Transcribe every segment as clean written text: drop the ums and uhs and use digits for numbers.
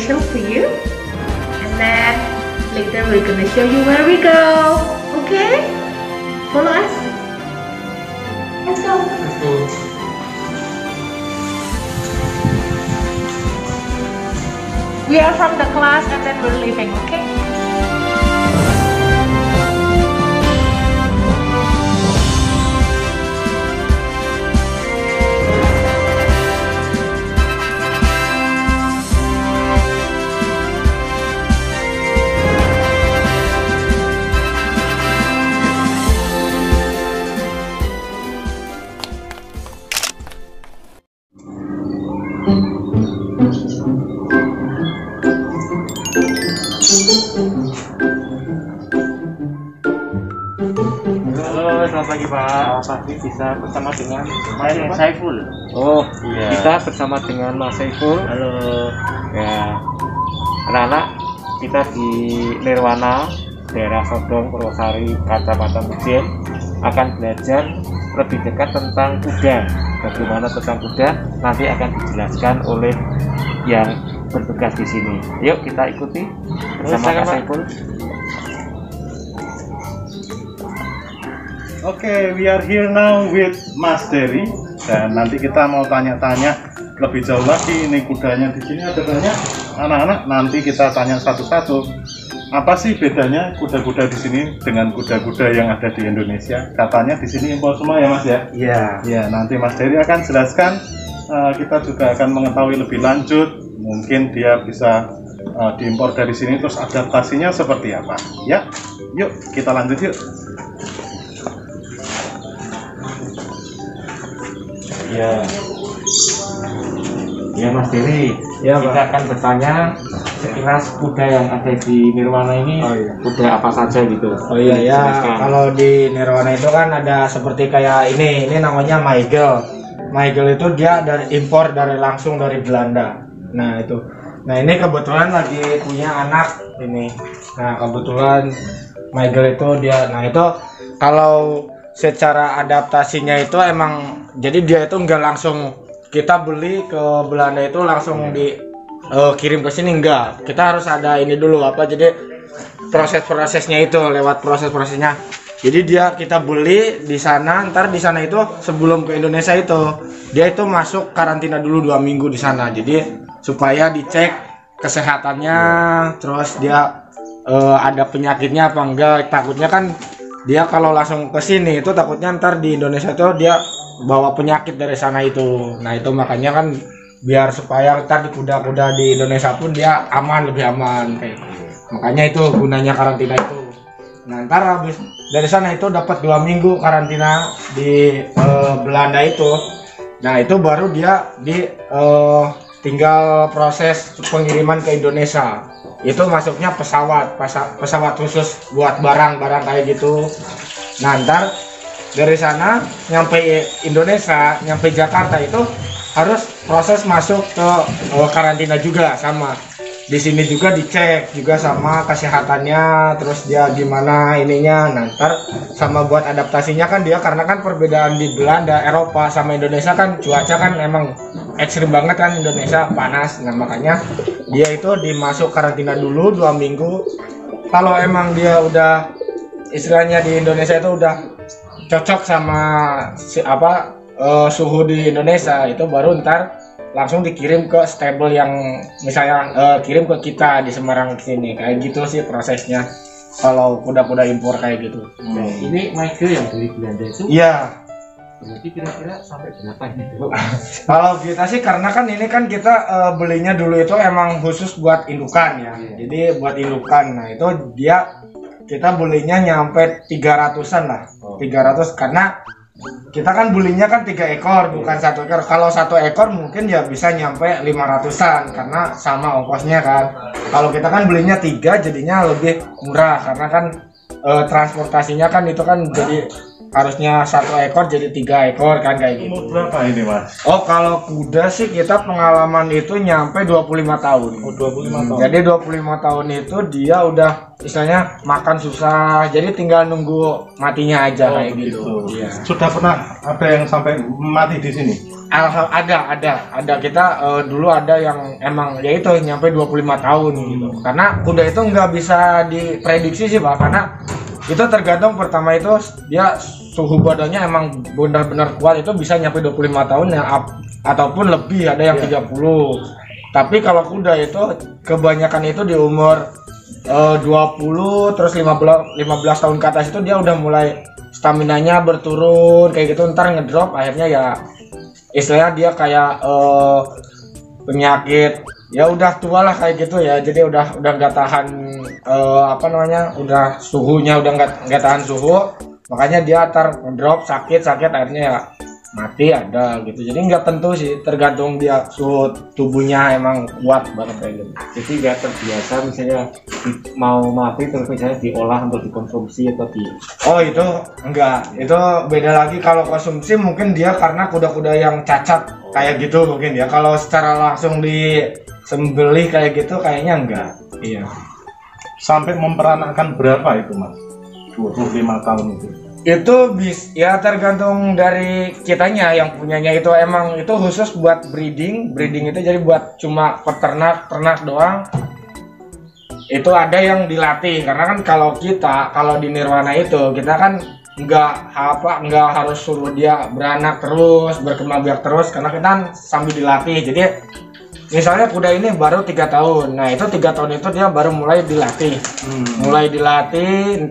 special for you. And then later we're gonna show you where we go. Okay? Follow us. Let's go. Let's go. We are from the class and then we're leaving, okay? Halo, selamat pagi Pak. Selamat pagi, bisa bersama dengan Mas Saiful. Oh iya. Kita bersama dengan Mas Saiful. Halo. Ya, anak-anak, kita di Nirwana, daerah Sodong, Purwosari, Kacamata Mujen, akan belajar lebih dekat tentang kuda. Bagaimana tentang kuda nanti akan dijelaskan oleh yang bertugas di sini. Yuk kita ikuti bersama Mas Saiful. Oke, we are here now with Mas Dery dan nanti kita mau tanya-tanya lebih jauh lagi. Ini kudanya di sini ada banyak anak-anak. Nanti kita tanya satu-satu. Apa sih bedanya kuda-kuda di sini dengan kuda-kuda yang ada di Indonesia? Katanya di sini impor semua ya Mas ya? Iya. Ya, nanti Mas Dery akan jelaskan. Kita juga akan mengetahui lebih lanjut. Mungkin dia bisa diimpor dari sini, terus adaptasinya seperti apa? Ya, yuk kita lanjut yuk. Ya, ya Mas Dery. Ya, kita Pak. akan bertanya sekilas kuda yang ada di Nirwana ini. Oh, iya. Kuda apa saja gitu? Oh iya ya, Jelaskan. kalau di Nirwana itu kan ada seperti kayak ini namanya Maigel. Maigel itu dia impor langsung dari Belanda. Nah itu, nah ini kebetulan lagi punya anak ini. Nah kebetulan Maigel itu dia, nah itu kalau secara adaptasinya itu emang, jadi dia itu nggak langsung kita beli ke Belanda itu langsung kirim ke sini, enggak. Kita harus ada ini dulu apa, jadi proses-prosesnya itu lewat proses-prosesnya. Jadi kita beli di sana, ntar di sana itu sebelum ke Indonesia itu dia itu masuk karantina dulu 2 minggu di sana. Jadi supaya dicek kesehatannya, terus dia ada penyakitnya apa enggak. Takutnya kan dia kalau langsung ke sini itu takutnya ntar di Indonesia itu dia bawa penyakit dari sana itu. Nah itu makanya kan biar supaya ntar di kuda-kuda di Indonesia pun dia aman, lebih aman kayak gitu. Makanya itu gunanya karantina itu. Nah ntar habis dari sana itu dapat 2 minggu karantina di Belanda itu. Nah itu baru dia tinggal proses pengiriman ke Indonesia. Itu masuknya pesawat khusus buat barang-barang kayak gitu. Nah ntar dari sana nyampe Indonesia, nyampe Jakarta itu harus proses masuk ke karantina juga sama. Di sini juga dicek juga sama kesehatannya, terus dia gimana ininya. Nah, ntar sama buat adaptasinya kan dia, karena kan perbedaan di Belanda, Eropa sama Indonesia kan cuaca kan emang ekstrim banget kan, Indonesia panas. Nah makanya dia itu dimasuk karantina dulu 2 minggu. Kalau emang dia udah istilahnya di Indonesia itu udah cocok sama suhu di Indonesia, itu baru ntar langsung dikirim ke stable yang misalnya kirim ke kita di Semarang sini. Kayak gitu sih prosesnya kalau kuda-kuda impor kayak gitu. Ini Michael yang dari Belanda itu? Iya. Berarti kira-kira sampai berapa ini? Kalau kita sih karena kan ini kan kita belinya dulu itu emang khusus buat indukan ya. Jadi buat indukan. Nah itu kita belinya nyampe 300-an lah. 300 karena kita kan belinya kan 3 ekor bukan 1 ekor. Kalau 1 ekor mungkin ya bisa nyampe 500-an karena sama ongkosnya kan. Kalau kita kan belinya 3 jadinya lebih murah karena kan transportasinya kan itu kan jadi harusnya 1 ekor jadi 3 ekor kan kayak gitu. Umur berapa ini Mas? Oh kalau kuda sih kita pengalaman itu nyampe 25 tahun. Oh 25 tahun. Jadi 25 tahun itu dia udah istilahnya makan susah, jadi tinggal nunggu matinya aja kayak gitu. Iya. Sudah pernah ada yang sampai mati di sini? Ada kita dulu ada yang emang ya itu nyampe 25 tahun gitu. Karena kuda itu nggak bisa diprediksi sih Pak, karena itu tergantung pertama itu dia suhu badannya emang benar-benar kuat, itu bisa nyampe 25 tahun ya ataupun lebih, ada yang 30. Tapi kalau kuda itu kebanyakan itu di umur 20 terus 15 tahun ke atas itu dia udah mulai staminanya berturun kayak gitu, ntar ngedrop, akhirnya ya istilahnya dia kayak penyakit ya udah tua lah kayak gitu ya, jadi udah nggak tahan udah suhunya udah nggak tahan suhu, makanya dia ntar ngedrop sakit akhirnya ya mati ada gitu. Jadi nggak tentu sih, tergantung dia suhu tubuhnya emang kuat banget kayak gitu. Jadi nggak terbiasa misalnya mau mati terus misalnya diolah untuk dikonsumsi atau Oh itu enggak, itu beda lagi. Kalau konsumsi mungkin dia karena kuda-kuda yang cacat kayak gitu mungkin ya. Kalau secara langsung disembelih kayak gitu kayaknya enggak. Iya. Sampai memperanakkan berapa itu Mas? 25 tahun itu? Itu ya tergantung dari kitanya yang punyanya, itu emang itu khusus buat breeding itu jadi buat cuma ternak doang. Itu ada yang dilatih, karena kan kalau di Nirwana itu kita kan nggak harus suruh dia beranak terus, berkembang biak terus, karena kita kan sambil dilatih. Jadi misalnya kuda ini baru 3 tahun, nah itu 3 tahun itu dia baru mulai dilatih,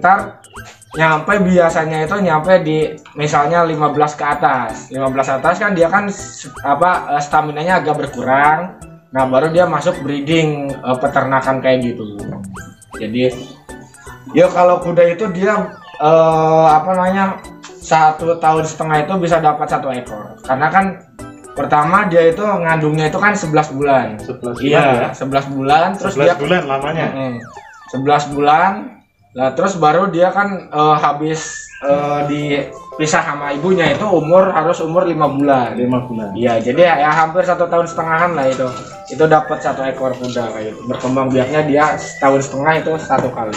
ntar biasanya itu nyampe di misalnya 15 ke atas kan dia kan staminanya agak berkurang, nah baru dia masuk breeding peternakan kayak gitu. Jadi ya kalau kuda itu dia 1,5 tahun itu bisa dapat 1 ekor, karena kan pertama dia itu ngandungnya itu kan 11 bulan. 11 bulan iya, ya? 11 bulan terus 11 dia bulan lamanya. 11 bulan. Nah, terus baru dia kan habis dipisah sama ibunya itu harus umur 5 bulan. 5 bulan. Iya, jadi ya hampir 1,5 tahun lah itu. Itu dapat 1 ekor kuda kayak gitu. Berkembang biaknya dia 1,5 tahun itu 1 kali.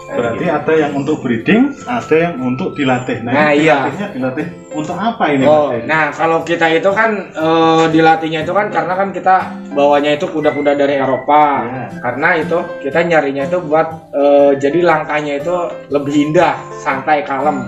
Berarti ada yang untuk breeding, ada yang untuk dilatih. Nah iya. Dilatih untuk apa ini? Nah kalau kita itu kan dilatihnya itu kan karena kan kita bawanya itu kuda-kuda dari Eropa. Karena itu kita nyarinya itu buat jadi langkahnya itu lebih indah, santai, kalem.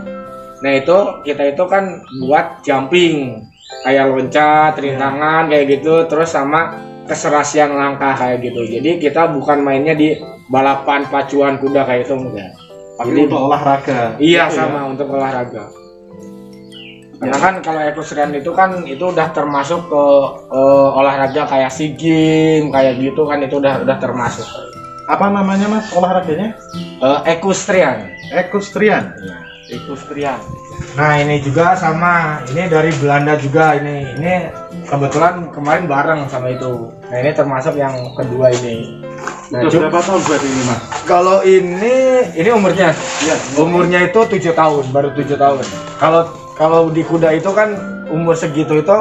Nah itu kita itu kan buat jumping, kayak loncat, rintangan kayak gitu, terus sama keserasian langkah kayak gitu. Jadi kita bukan mainnya di balapan pacuan kuda kayak itu enggak. Tapi untuk olahraga. Iya sama ya? Untuk olahraga. Karena kan kalau equestrian itu kan itu udah termasuk ke olahraga kayak SEA Games kayak gitu kan, itu udah termasuk. Apa namanya Mas olahraganya? Equestrian. Equestrian. Iya. Equestrian. Nah ini juga sama, ini dari Belanda juga ini kebetulan kemarin bareng sama itu. Nah ini termasuk yang kedua ini. Nah, berapa tahun berarti ini Mas? Kalau ini umurnya, ya, umurnya itu 7 tahun, baru 7 tahun. Kalau di kuda itu kan umur segitu itu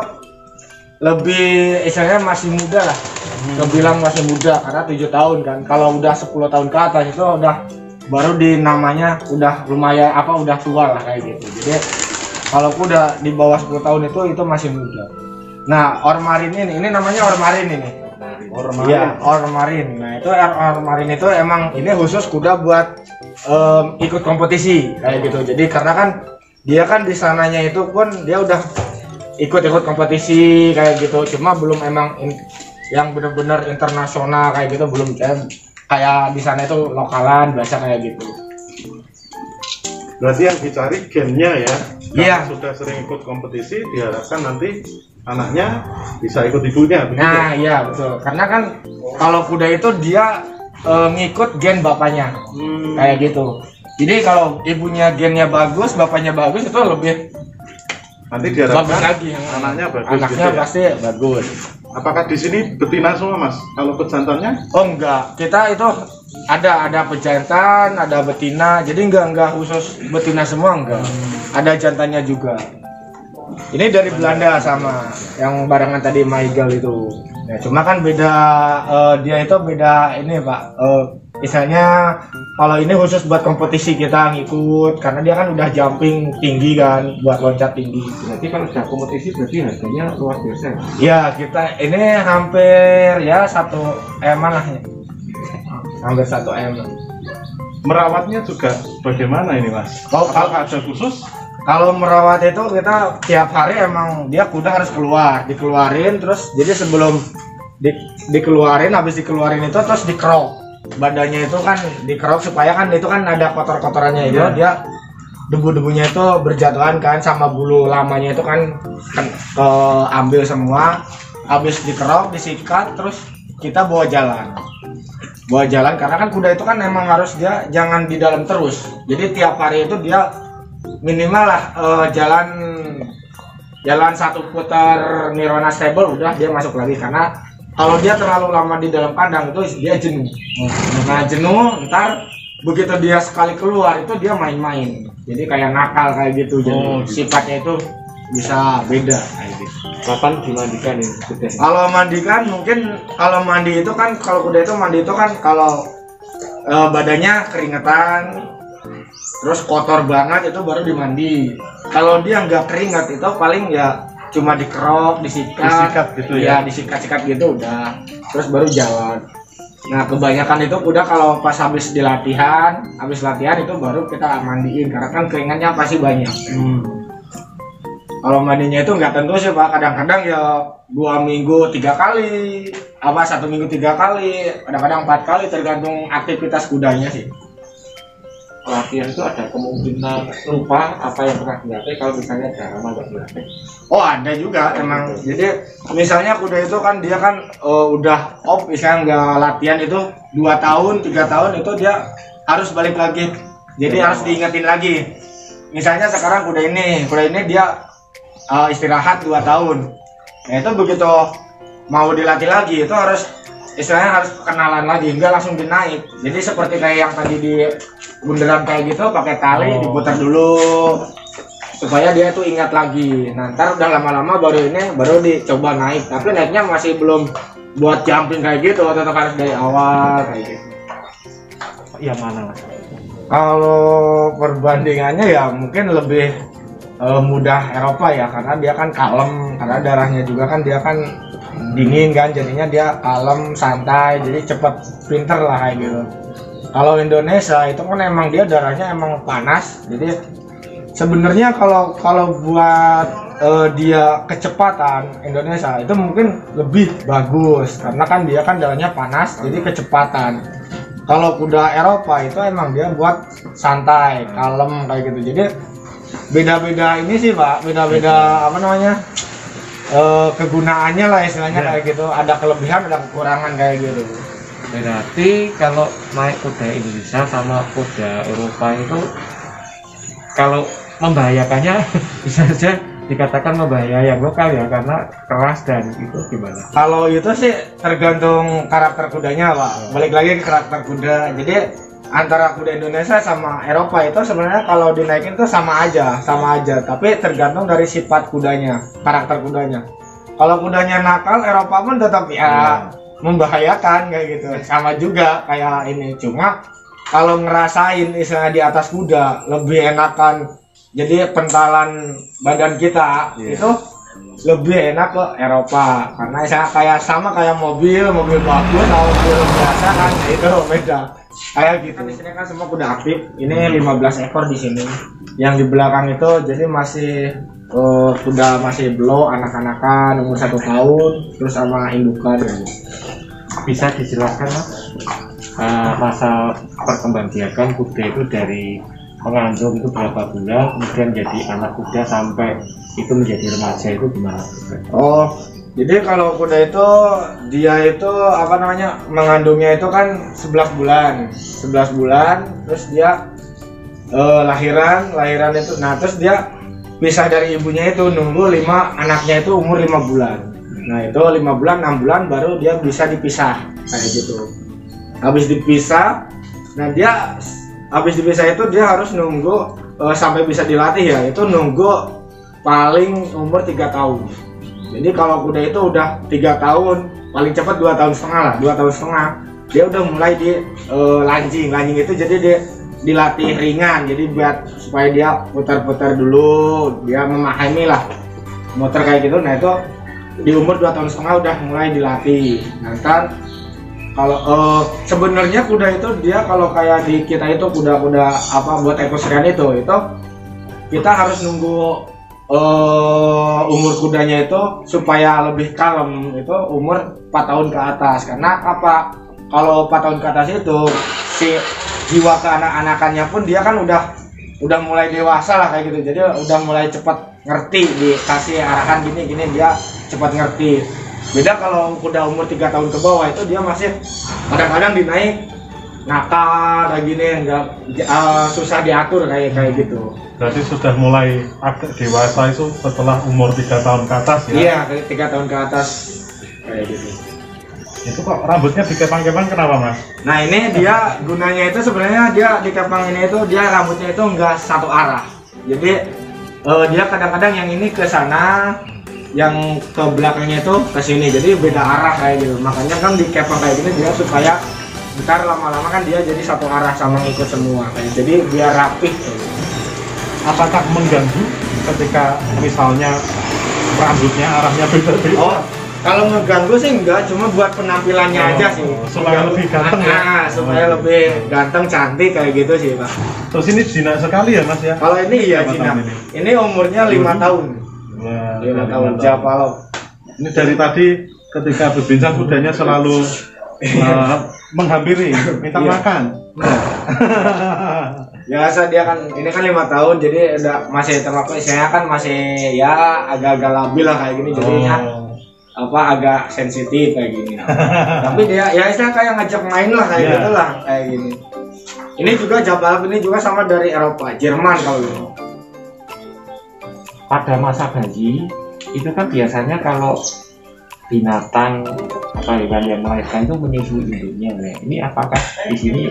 lebih istilahnya masih muda lah. Kebilang masih muda karena 7 tahun kan. Kalau udah 10 tahun ke atas itu udah baru namanya udah lumayan udah tua lah kayak gitu. Jadi kalau kuda di bawah 10 tahun itu masih muda. Nah, Ormarin ini namanya Ormarin ini. Ormarin. Iya, Ormarin. Nah, itu Ormarin itu emang ini khusus kuda buat ikut kompetisi kayak gitu. Jadi karena kan dia kan di sananya itu pun dia udah ikut kompetisi kayak gitu. Cuma belum emang yang benar-benar internasional kayak gitu belum, kayak di sana itu lokalan biasa kayak gitu. Berarti yang dicari gennya ya. Iya. Sudah sering ikut kompetisi, diharapkan nanti anaknya bisa ikut ibunya. Begitu? Nah iya betul, karena kan kalau kuda itu dia ngikut gen bapaknya kayak gitu. Jadi kalau ibunya gennya bagus, bapaknya bagus, itu lebih nanti diharapkan bagus lagi. Anaknya bagus. Anaknya gitu ya? pasti bagus. Apakah di sini betina semua Mas? Kalau pejantannya? Oh enggak, kita itu ada pejantan, ada betina. Jadi enggak khusus betina semua enggak. Ada jantannya juga. Ini dari Belanda sama yang barengan tadi Michael itu. Ya, cuma kan beda dia itu beda ini Pak. misalnya kalau ini khusus buat kompetisi kita ngikut karena dia kan udah jumping tinggi kan, buat loncat tinggi. Berarti kalau sudah kompetisi berarti harganya luar biasa. Ya kita ini hampir ya 1 M lah ya. Hampir 1 M. Merawatnya juga bagaimana ini Mas? Apakah ada khusus? Kalau merawat itu kita tiap hari emang dia kuda harus dikeluarin terus, jadi sebelum dikeluarin, habis dikeluarin itu terus dikerok. Badannya itu kan dikerok supaya kan itu kan ada kotor-kotorannya itu, dia debu-debunya itu berjatuhan kan sama bulu lamanya itu kan ambil semua. Habis dikerok, disikat, terus kita bawa jalan karena kan kuda itu kan emang harus dia jangan di dalam terus. Jadi tiap hari itu dia minimal lah jalan 1 putar Nirwana Stable udah dia masuk lagi, karena kalau dia terlalu lama di dalam kandang itu dia jenuh. Nah jenuh, ntar begitu dia sekali keluar itu dia main-main, jadi kayak nakal kayak gitu. Jadi sifatnya itu bisa beda kayak gitu. Kapan dimandikan ini kuda? Kalau mandikan mungkin kalau mandi itu kan, kalau kuda itu mandi itu kan kalau badannya keringetan terus kotor banget itu baru dimandi. Kalau dia nggak keringat itu paling ya cuma dikerok, disikat gitu ya, disikat-sikat gitu udah, terus baru jalan. Nah kebanyakan itu kuda kalau pas habis latihan itu baru kita mandiin karena kan keringatnya pasti banyak. Kalau mandinya itu nggak tentu sih Pak, kadang-kadang ya 2 minggu 3 kali, 1 minggu 3 kali, kadang-kadang 4 kali tergantung aktivitas kudanya sih. Latihan itu ada kemungkinan lupa apa yang pernah dilatih kalau misalnya udah lama nggak dilatih. Oh ada juga emang. Jadi misalnya kuda itu kan dia kan udah misalnya nggak latihan itu 2 tahun 3 tahun itu dia harus balik lagi. Jadi harus diingetin lagi. Misalnya sekarang kuda ini dia istirahat 2 tahun. Nah itu begitu mau dilatih lagi itu harus istilahnya harus kenalan lagi, enggak langsung dinaik. Jadi seperti kayak yang tadi di bundaran kayak gitu, pakai tali diputar dulu supaya dia tuh ingat lagi. Nah ntar udah lama-lama baru dicoba naik, tapi naiknya masih belum buat jumping kayak gitu, tetap harus dari awal kayak gitu. Yang mana Mas? Kalau perbandingannya ya mungkin lebih mudah Eropa ya, karena dia kan kalem, karena darahnya juga kan dia kan dingin kan, jadinya dia kalem, santai, jadi cepet pinter lah kayak gitu. Kalau Indonesia itu kan emang dia darahnya emang panas, jadi sebenarnya kalau buat dia kecepatan Indonesia itu mungkin lebih bagus karena kan dia kan darahnya panas, jadi kecepatan. Kalau kuda Eropa itu emang dia buat santai, kalem kayak gitu. Jadi beda-beda ini sih Pak, beda-beda apa namanya kegunaannya lah istilahnya kayak gitu. Ada kelebihan, ada kekurangan kayak gitu. Berarti kalau naik kuda Indonesia sama kuda Eropa itu kalau membahayakannya bisa saja dikatakan membahayakan yang lokal ya, karena keras dan itu gimana? Kalau itu sih tergantung karakter kudanya Pak. Balik lagi ke karakter kuda. Jadi antara kuda Indonesia sama Eropa itu sebenarnya kalau dinaikin tuh sama aja, tapi tergantung dari sifat kudanya, karakter kudanya. Kalau kudanya nakal, Eropa pun tetap ya membahayakan kayak gitu. Sama juga kayak ini, cuma kalau ngerasain istilahnya di atas kuda lebih enakan, jadi pentalan badan kita itu lebih enak ke Eropa, karena kayak sama kayak mobil bagus sama mobil biasa kan itu beda. Kayak gitu. Di sini kan semua kuda aktif. Ini 15 ekor di sini. Yang di belakang itu jadi masih kuda masih below, anak-anakan umur 1 tahun, terus sama indukan. Bisa dijelaskan Mas masa perkembangbiakan kuda itu dari mengandung itu berapa bulan, kemudian jadi anak kuda sampai itu menjadi remaja itu gimana? Jadi kalau kuda itu dia itu apa namanya mengandungnya itu kan 11 bulan, terus dia lahiran itu, nah terus dia pisah dari ibunya itu nunggu 5 anaknya itu umur 5 bulan. Nah itu 5 bulan 6 bulan baru dia bisa dipisah kayak gitu. Habis dipisah, nah dia habis dipisah itu dia harus nunggu sampai bisa dilatih ya, itu nunggu paling umur 3 tahun. Jadi kalau kuda itu udah 3 tahun, paling cepat 2 tahun setengah lah, 2 tahun setengah dia udah mulai di lancing itu, jadi dia dilatih ringan, jadi buat supaya dia putar-putar dulu, dia memahami lah motor kayak gitu. Nah itu di umur 2,5 tahun udah mulai dilatih. Nah kan kalau sebenarnya kuda itu dia kalau kayak di kita itu kuda-kuda apa buat equestrian itu kita harus nunggu umur kudanya itu supaya lebih kalem itu umur 4 tahun ke atas. Karena apa, kalau 4 tahun ke atas itu si jiwa keanak-anakannya pun dia kan udah mulai dewasa lah kayak gitu, jadi udah mulai cepat ngerti, dikasih arahan gini dia cepat ngerti. Beda kalau kuda umur 3 tahun ke bawah itu dia masih kadang-kadang dinaik nakal kayak gini, susah diatur kayak gitu. Berarti sudah mulai agak dewasa itu setelah umur 3 tahun ke atas ya? Iya, 3 tahun ke atas kayak gitu. Itu kok rambutnya dikepang-kepang kenapa Mas? Nah ini dia gunanya itu sebenarnya dia dikepang ini itu dia rambutnya itu enggak satu arah. Jadi dia kadang-kadang yang ini ke sana, yang ke belakangnya itu ke sini. Jadi beda arah kayak gitu. Makanya kan dikepang kayak gini dia supaya ntar lama-lama kan dia jadi satu arah sama ngikut semua. Kayak jadi biar rapih. Apakah mengganggu ketika misalnya rambutnya arahnya beda-beda? Oh, kalau ngeganggu sih enggak, cuma buat penampilannya aja sih. Supaya lebih ganteng ya? Supaya lebih ganteng, cantik kayak gitu sih Pak. Terus ini jinak sekali ya Mas ya? Kalau ini iya jinak. Ini umurnya 5 tahun. Wah, 5 tahun Japalo. Ini dari tadi ketika berbincang kudanya selalu menghampiri, minta makan. Biasa dia kan, ini kan 5 tahun jadi udah masih terlalu, saya kan masih ya agak-agak labil lah kayak gini jadinya. Agak sensitif kayak gini. Tapi dia ya saya kayak ngajak main lah kayak gitu lah kayak gini. Ini juga Jabalap ini juga sama dari Eropa, Jerman kalau ini. Pada masa bayi itu kan biasanya kalau binatang atau hewan yang melahirkan itu menyusui induknya ya. Ini apakah di sini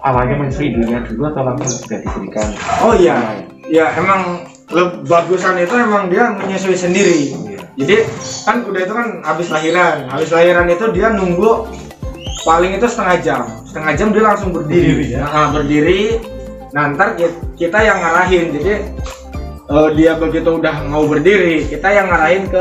awalnya menyusui induknya dulu atau langsung sudah diberikan? Oh iya, ya emang bagusan itu emang dia menyusui sendiri. Jadi kan kuda itu kan habis lahiran itu dia nunggu paling itu setengah jam dia langsung berdiri ya? Berdiri. Nah ntar kita yang ngarahin, jadi dia begitu udah mau berdiri kita yang ngarahin ke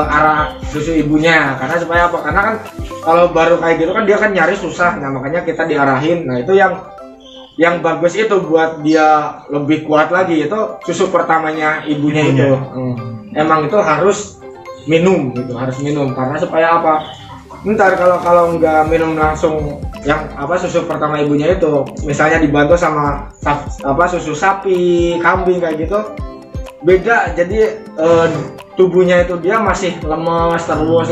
arah susu ibunya, karena supaya apa, karena kan kalau baru kayak gitu kan dia kan nyari susah. Nah makanya kita diarahin. Nah itu yang bagus itu buat dia lebih kuat lagi itu susu pertamanya ibunya. Itu emang itu harus minum gitu, harus minum karena supaya apa, ntar kalau nggak minum langsung yang susu pertama ibunya itu misalnya dibantu sama susu sapi, kambing kayak gitu beda. Jadi tubuhnya itu dia masih lemas terus.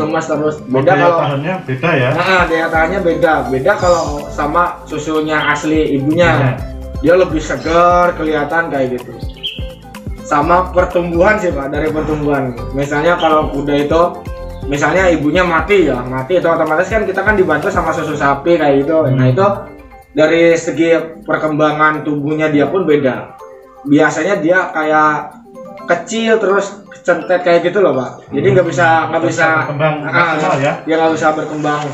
Beda kalau tahannya beda ya. Daya tahannya beda kalau sama susunya asli ibunya. Dia lebih segar kelihatan kayak gitu. Sama pertumbuhan sih Pak, dari pertumbuhan. Misalnya kalau kuda itu misalnya ibunya mati itu otomatis kan kita kan dibantu sama susu sapi kayak gitu. Nah itu dari segi perkembangan tubuhnya dia pun beda. Biasanya dia kayak kecil terus centet kayak gitu loh Pak. Jadi nggak bisa berkembang maksimal ya. Dia nggak bisa berkembang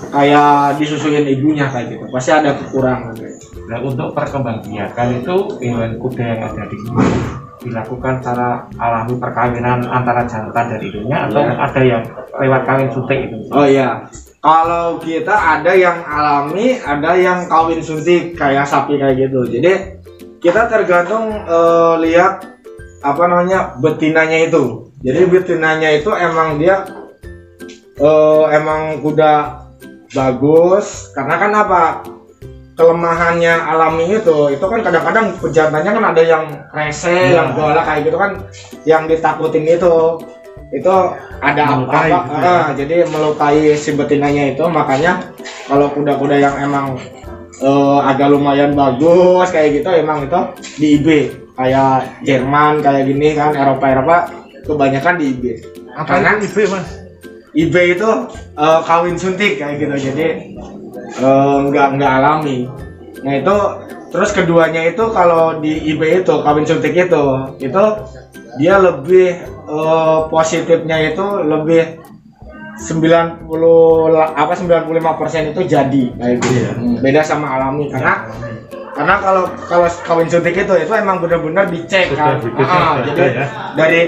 kayak disusuin ibunya kayak gitu. Pasti ada kekurangan. Nah untuk perkembangbiakan itu hewan kuda yang ada di sini dilakukan secara alami perkawinan antara jantan dan induknya atau ada yang lewat kawin suntik itu? Oh iya, kalau kita ada yang alami, ada yang kawin suntik kayak sapi kayak gitu. Jadi kita tergantung lihat betinanya itu. Jadi betinanya itu emang dia emang kuda bagus karena kan kelemahannya alami itu kan kadang-kadang pejantannya kan ada yang rese, yang galak kayak gitu kan, yang ditakutin itu ada jadi melukai si betinanya itu. Makanya kalau kuda-kuda yang emang agak lumayan bagus kayak gitu emang itu di IB, kayak Jerman kayak gini kan, Eropa kebanyakan di IB. Karena IB Mas? IB itu kawin suntik kayak gitu, jadi nggak alami. Nah itu terus keduanya itu kalau di IB itu kawin suntik itu dia lebih positifnya itu lebih 95% itu jadi kayak gitu. Beda sama alami karena kalau kawin suntik itu emang benar-benar dicek kan. Jadi dari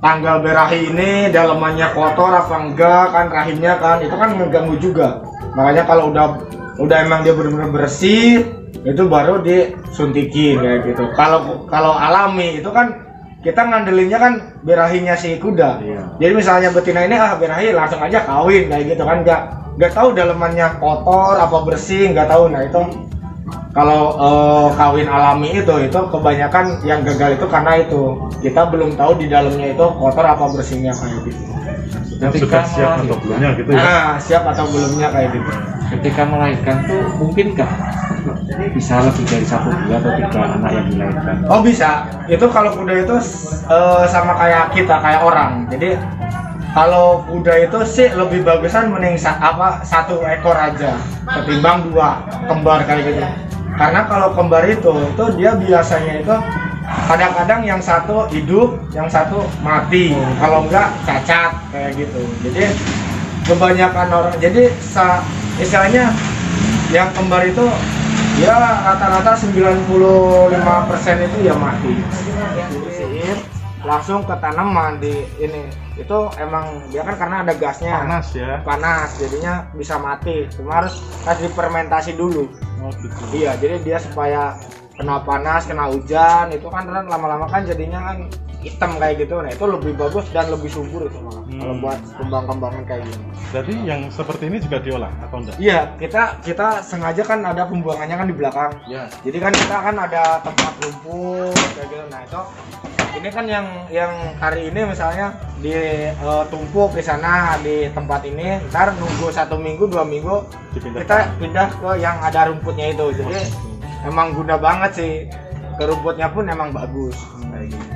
tanggal berahi ini dalamannya kotor apa enggak kan, rahimnya kan itu kan mengganggu juga. Makanya kalau udah emang dia benar-benar bersih itu baru disuntikin kayak gitu. Kalau alami itu kan kita ngandelinnya kan berahinya si kuda. Jadi misalnya betina ini berahi langsung aja kawin kayak gitu kan, nggak tahu dalamannya kotor apa bersih, nggak tahu. Nah itu kalau kawin alami itu kebanyakan yang gagal itu karena itu kita belum tahu di dalamnya itu kotor apa bersihnya kayak gitu. Sudah siap atau belumnya gitu ya? Siap atau belumnya kayak gitu. Ketika melahirkan tuh mungkinkah bisa lebih dari 1, 2 atau 3 anak yang dilahirkan? Oh bisa. Itu kalau kuda itu sama kayak kita, kayak orang. Jadi kalau kuda itu sih lebih bagusan mending 1 ekor aja ketimbang 2 kembar kayak gitu. Karena kalau kembar itu dia biasanya itu kadang-kadang yang satu hidup, yang satu mati. Kalau enggak cacat kayak gitu. Jadi kebanyakan orang, jadi istilahnya yang kembar itu ya rata-rata 95% itu ya mati. Dibersihin, langsung ke tanaman di ini. Itu emang dia kan karena ada gasnya. Panas ya. Panas, jadinya bisa mati. Cuma harus difermentasi dulu. Oh gitu. Iya, jadi dia supaya kena panas, kena hujan, itu kan lama-lama kan jadinya kan hitam kayak gitu. Nah itu lebih bagus dan lebih subur itu malah kalau buat kembang-kembangan kayak gini. Jadi yang seperti ini juga diolah atau enggak? Iya, kita sengaja kan ada pembuangannya kan di belakang. Ya. Jadi kan kita kan ada tempat rumput kayak gitu. Nah itu ini kan yang hari ini misalnya ditumpuk di sana di tempat ini, ntar nunggu 1 minggu 2 minggu kita pindah ke yang ada rumputnya itu. Jadi emang guna banget sih, ke rumputnya pun emang bagus kayak gitu.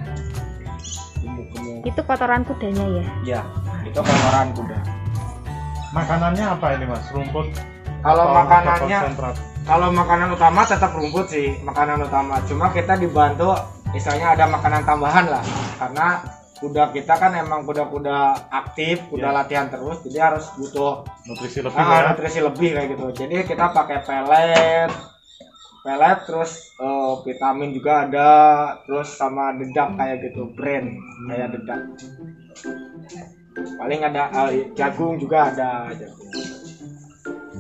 Itu kotoran kudanya ya? Iya, itu kotoran kuda. Makanannya apa ini Mas? Rumput? Kalau atau makanannya, konsentrat? kalau makanan utama tetap rumput sih, makanan utama. Cuma kita dibantu, misalnya ada makanan tambahan lah, karena kuda kita kan emang kuda-kuda aktif, kuda latihan terus, jadi harus butuh nutrisi lebih ya? Nutrisi lebih kayak gitu. Jadi kita pakai pelet terus vitamin juga ada, terus sama dedak kayak gitu, brand kayak dedak. Paling ada jagung juga ada.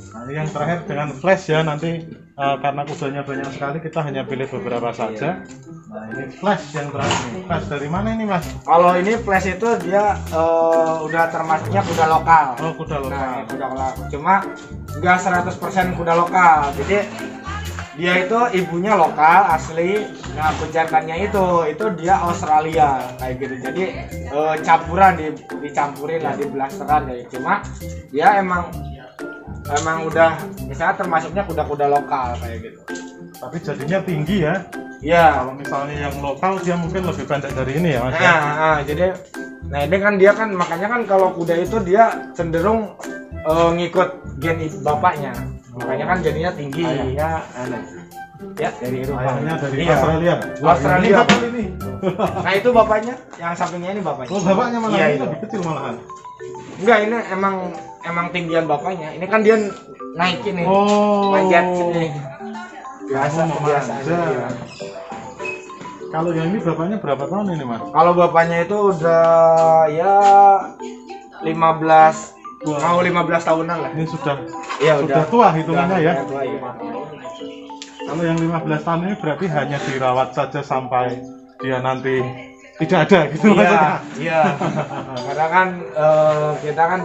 Nah, yang terakhir dengan flash ya, nanti karena kudanya banyak sekali kita hanya pilih beberapa saja. Nah ini flash yang terakhir nih. Flash dari mana ini Mas? Kalau ini flash itu dia udah termasuknya kuda lokal. Oh kuda lokal. Nah kuda lokal, cuma nggak 100% kuda lokal. Jadi dia itu ibunya lokal asli. Nah pejantannya itu dia Australia kayak gitu. Jadi campuran dicampurin lah, di blasteran ya. Cuma dia emang udah misalnya termasuknya kuda-kuda lokal kayak gitu. Tapi jadinya tinggi ya? Iya. Kalau misalnya yang lokal dia mungkin lebih pendek dari ini ya Mas? Jadi ini kan dia kan makanya kan kalau kuda itu dia cenderung ngikut gen bapaknya. Makanya kan jadinya tinggi. Ayahnya Ya dari Eropa. Ayahnya dari Australia. Australia. Ini. Nah itu bapaknya, yang sampingnya ini bapaknya. Oh bapaknya malah Iya, ini itu. lebih kecil malahan. Enggak, ini emang tinggian bapaknya. Ini kan dia naikin nih. Oh. Manjat sini. Biasa Oh, kebiasaan. manjat. Iya. Kalau yang ini bapaknya berapa tahun ini Mas? Kalau bapaknya itu udah ya 15 mau 15 tahunan lah. Ini sudah Iya sudah tua hitungannya ya. Udah tua, iya. Kalau yang 15 tahun ini berarti hanya dirawat saja sampai dia nanti tidak ada gitu maksudnya. Iya. Karena kan kita kan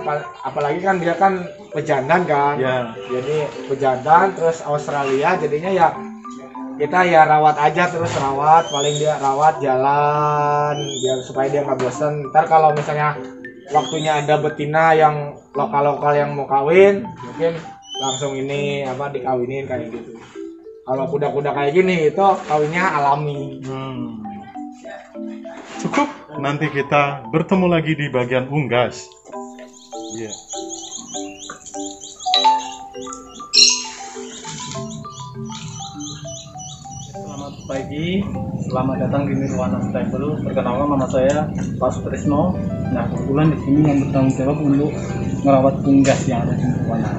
apalagi kan dia kan pejantan kan. Ya. Jadi pejantan terus Australia jadinya ya kita ya rawat aja, terus rawat, paling dia rawat jalan biar supaya dia nggak bosan. Ntar kalau misalnya waktunya ada betina yang lokal yang mau kawin, mungkin langsung ini dikawinin kayak gitu. Kalau kuda-kuda kayak gini itu kawinnya alami. Cukup, nanti kita bertemu lagi di bagian unggas. Iya. Selamat pagi, selamat datang di Nirwana Stable. Perkenalkan nama saya Pak Sutrisno. Nah, kebetulan di sini yang bertanggung jawab untuk merawat unggas yang ada di Nirwana.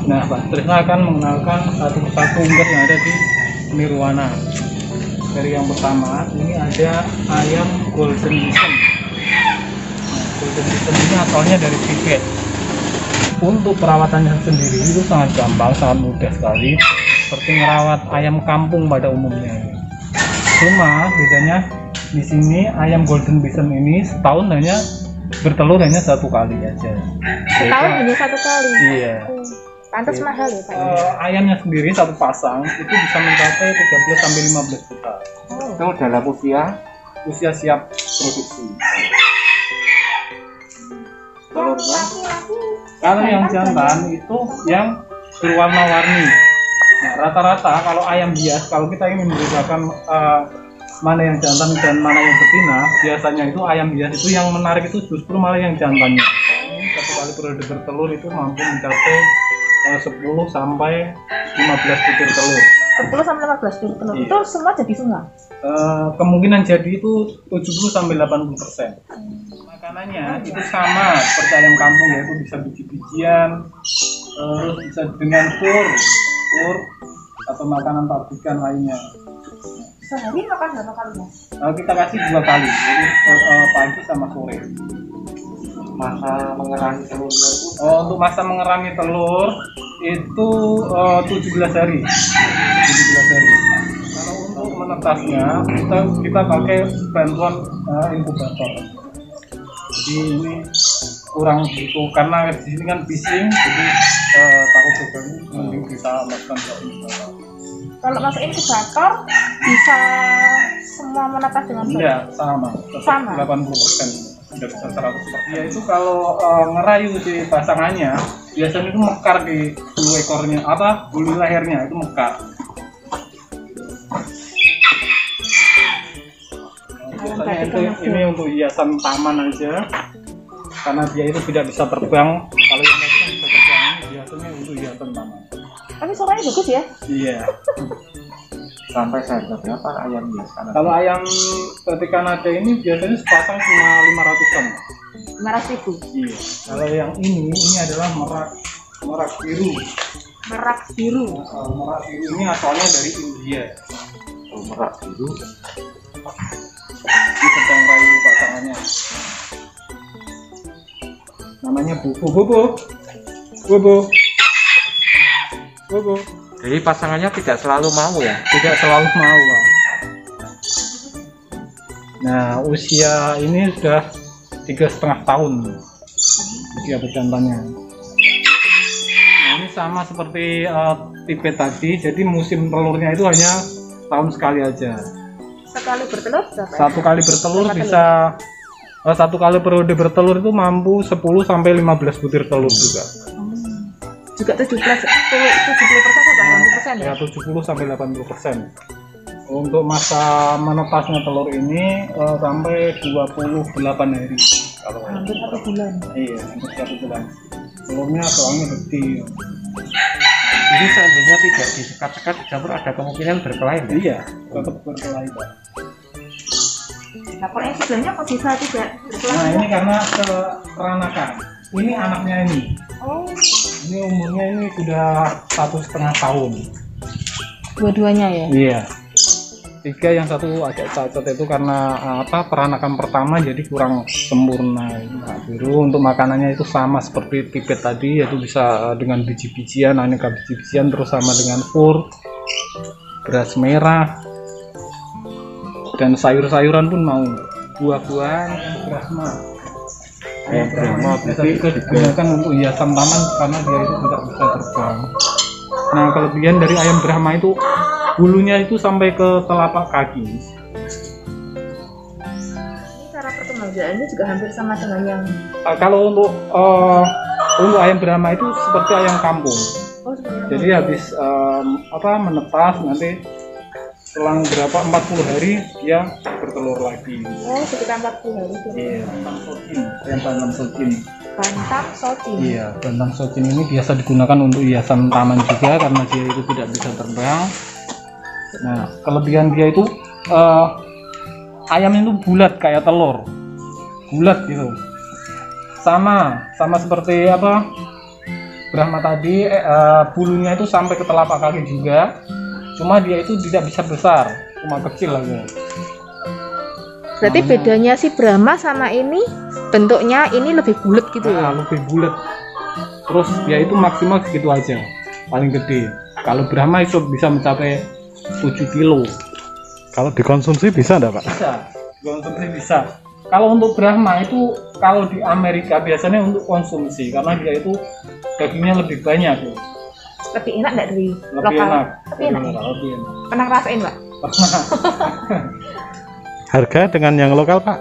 Nah, Pak Trisna akan mengenalkan satu persatu unggas yang ada di Nirwana. Dari yang pertama, ini ada ayam Golden Bison. Nah, Golden Bison ini asalnya dari Tibet. Untuk perawatannya sendiri itu sangat gampang, sangat mudah sekali, seperti merawat ayam kampung pada umumnya. Cuma bedanya di sini ayam Golden Bison ini setahun hanya bertelur hanya 1 kali aja. Setahun hanya 1 kali. Iya. Pantas mahal ya Pak. Ayamnya sendiri satu pasang itu bisa mencapai 13 sampai 15 juta. Itu dalam Usia siap produksi. telurnya. Kalau yang jantan itu yang berwarna-warni. Nah, rata-rata kalau ayam bias, kalau kita ingin membedakan mana yang jantan dan mana yang betina, biasanya itu ayam bias itu yang menarik itu justru malah yang jantannya. Ini 1 kali periode bertelur itu mampu mencapai 10 sampai 15 butir telur. 10 sampai 15 butir telur. Iya. Itu semua jadi semua. Kemungkinan jadi itu 70 sampai 80%. Makanannya itu sama seperti ayam kampung, yaitu bisa biji-bijian, terus bisa dengan fur atau makanan pabrikan lainnya. Sehari makan berapa kali Mas? Kita kasih 2 kali, jadi pagi sama sore. Masa mengerami telurnya itu Untuk masa mengerami telur itu 17 hari. 17 hari. Kalau untuk menetasnya kita pakai bantuan inkubator. Jadi ini kurang gitu karena di sini kan bising, jadi takut terganggu, mending kita masukkan ke inkubator. Kalau masuk inkubator bisa semua menetas dengan baik? Iya, sama. Sama? 80%. Sudah bisa 100%. Ya itu kalau ngerayu si pasangannya biasanya itu mekar di bulu ekornya, bulu lehernya itu mekar. Biasanya ini untuk hiasan taman aja, karena dia itu tidak bisa terbang. Kalau yang lain kan bisa terbang, biasanya untuk hiasan taman. Tapi suaranya bagus ya? Iya. sampai harga berapa ayam biasa? Kalau ayam ketika nada ini biasanya sepasang cuma 500-an. 500.000. Iya. Kalau yang ini adalah merak biru. Merak biru. Merak biru ini asalnya dari India. Oh, merak biru. Ini sedang rayu pasangannya. Namanya Bobo. Jadi pasangannya tidak selalu mau ya? Tidak selalu mau, Pak. Nah, usia ini sudah 3,5 tahun usia pejantannya. Nah, ini sama seperti Tibet tadi, jadi musim telurnya itu hanya tahun sekali aja. Sekali bertelur berapa? 1 kali bertelur bisa 1 kali periode bertelur itu mampu 10 sampai 15 butir telur juga. Juga 70% atau 80% ya? Ya 70 sampai 80%. Untuk masa menetasnya telur ini sampai 28 hari. Kalau Hampir 1 bulan. iya, hampir 1 bulan. Telurnya soalnya gede. Jadi seandainya tidak disekat-sekat di dapur ada kemungkinan berkelahi ya? Iya, tetap berkelahi, Pak. Nah, kalau yang sebelahnya kok bisa tidak berkelahi? Nah, ini karena keperanakan. Ini anaknya ini. Oh, Ini umurnya ini sudah 1,5 tahun. dua-duanya ya? Iya. 3, yang 1 agak cacat itu karena peranakan pertama jadi kurang sempurna. Nah, biru untuk makanannya itu sama seperti Tibet tadi, yaitu bisa dengan biji-bijian, aneka biji-bijian, terus sama dengan fur, beras merah, dan sayur-sayuran pun mau, buah-buahan, beras merah. Ayam Brahma Bisa juga digunakan untuk hiasan taman karena dia itu tidak bisa terbang. Nah, kelebihan dari ayam Brahma itu bulunya itu sampai ke telapak kaki. Ini cara perkembangannya juga hampir sama dengan yang Kalau untuk ayam Brahma itu seperti ayam kampung. Jadi habis menetas nanti selang berapa 40 hari dia bertelur lagi. oh sekitar 40 hari itu. Iya, ayam Bantam Sojin. Bantam Sojin. Iya, Bantam Sojin ini biasa digunakan untuk hiasan taman juga karena dia itu tidak bisa terbang. Nah, kelebihan dia itu ayam itu bulat kayak telur, bulat gitu. sama seperti apa Brahma tadi, bulunya itu sampai ke telapak kaki juga, cuma dia itu tidak bisa besar, cuma kecil aja. Berarti bedanya si Brahma sama ini bentuknya ini lebih bulat gitu ya? Lebih bulat. Terus dia itu maksimal segitu aja, paling gede. Kalau Brahma itu bisa mencapai 7 kilo. Kalau dikonsumsi bisa enggak, Pak? Bisa, konsumsi bisa. Kalau untuk Brahma itu kalau di Amerika biasanya untuk konsumsi karena dia itu dagingnya lebih banyak tuh. Lebih enak nggak dari Lebih lokal? enak. Lebih enak. Lebih enak. Pernah ngerasain Pak? Harga dengan yang lokal, Pak?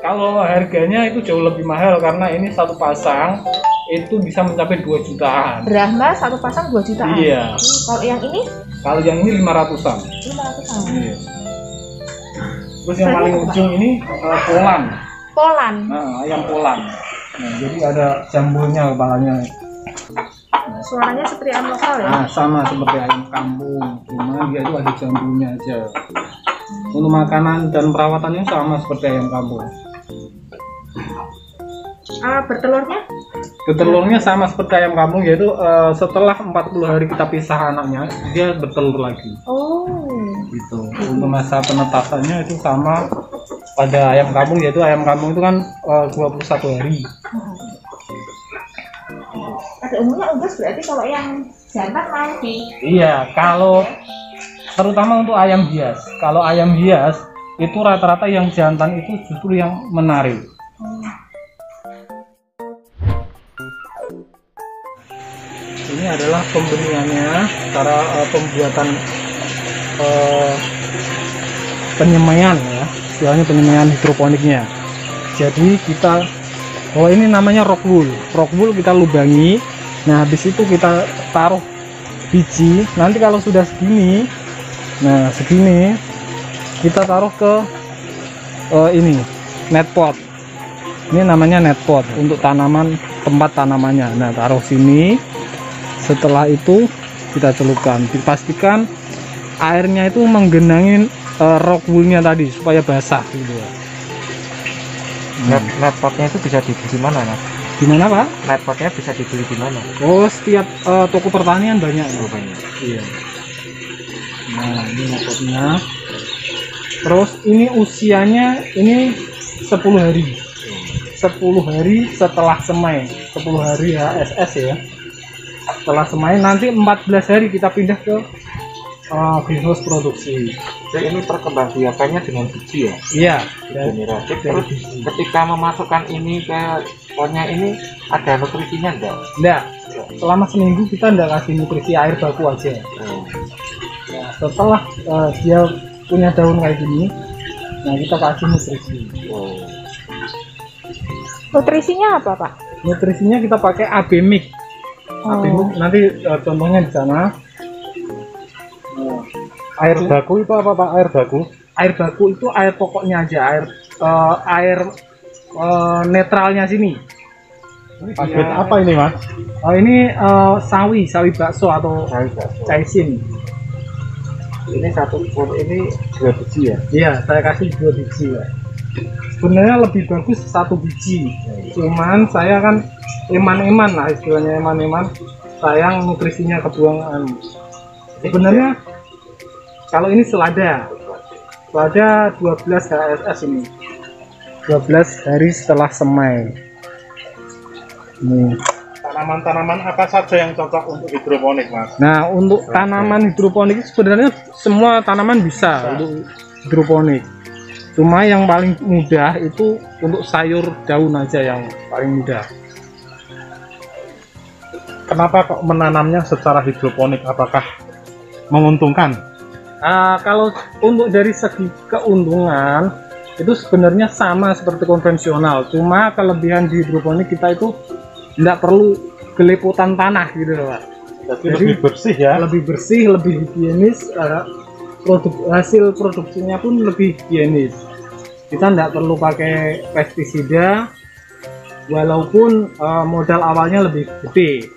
Kalau harganya itu jauh lebih mahal karena ini satu pasang itu bisa mencapai 2 jutaan. Brahma satu pasang 2 jutaan? Iya. Kalau yang ini? Kalau yang ini 500-an. 500-an. Iya. Terus yang paling ujung ini Polan. Polan. Nah, ayam Polan. Nah, jadi ada jambulnya kepalanya. Suaranya seperti ayam lokal ya? Nah, sama seperti ayam kampung, cuma dia itu ada jambulnya aja. Untuk makanan dan perawatannya sama seperti ayam kampung. Bertelurnya? Bertelurnya sama seperti ayam kampung, yaitu setelah 40 hari kita pisah anaknya, dia bertelur lagi. Oh. Gitu. Untuk masa penetasannya itu sama pada ayam kampung, yaitu ayam kampung itu kan 21 hari. Pada umumnya unggas berarti kalau yang jantan nanti. Iya, kalau terutama untuk ayam hias. Kalau ayam hias itu rata-rata yang jantan itu justru yang menarik. Ini adalah pembeniannya, cara pembuatan penyemaian ya, istilahnya penyemaian hidroponiknya. Jadi kita, ini namanya rock wool. Rock wool kita lubangi. Nah, habis itu kita taruh biji. Nanti kalau sudah segini, nah segini kita taruh ke ini net pot. Ini namanya net pot untuk tanaman, tempat tanamannya. Nah, taruh sini. Setelah itu kita celupkan. Dipastikan airnya itu menggenangi rock woolnya tadi supaya basah gitu. Net potnya itu bisa dibeli di mana, Mas? Di mana, Pak? Net potnya bisa dibeli di mana? Oh, setiap toko pertanian banyak. Oh, banyak. Iya. Nah, ini net potnya. Terus ini usianya ini 10 hari. 10 hari setelah semai. 10 hari HSS ya. Setelah semai nanti 14 hari kita pindah ke greenhouse produksi. Jadi ini perkembangbiakannya dengan biji ya? Iya. Generatif. Terus ketika memasukkan ini ke potnya ini ada nutrisinya enggak? Enggak. Selama seminggu kita enggak kasih nutrisi, air baku aja. Nah, setelah dia punya daun kayak gini, nah kita kasih nutrisi. Nutrisinya apa Pak? Nutrisinya kita pakai AB Mix. AB Mix nanti contohnya di sana. Air baku itu apa, Pak? Air baku? Air baku itu air pokoknya aja, air netralnya sini. Paket apa ini, Mas? Ini sawi bakso atau caisin. Ini satu pot ini 2 biji ya? Iya, saya kasih 2 biji ya. Sebenarnya lebih bagus 1 biji. Cuman saya kan eman-eman lah istilahnya, eman-eman. Sayang nutrisinya kebuangan. Sebenarnya kalau ini selada 12 HSS ini, 12 hari setelah semai. Nih. Tanaman-tanaman apa saja yang cocok untuk hidroponik, Mas? Nah, untuk tanaman hidroponik sebenarnya semua tanaman bisa untuk hidroponik. Cuma yang paling mudah itu untuk sayur daun aja yang paling mudah. Kenapa kok menanamnya secara hidroponik? Apakah menguntungkan? Kalau untuk dari segi keuntungan itu sebenarnya sama seperti konvensional. Cuma kelebihan di hidroponik kita itu tidak perlu gelepotan tanah gitu loh, Pak. Jadi lebih bersih ya? Lebih bersih, lebih higienis. Hasil produksinya pun lebih higienis. Kita tidak perlu pakai pestisida, walaupun modal awalnya lebih gede.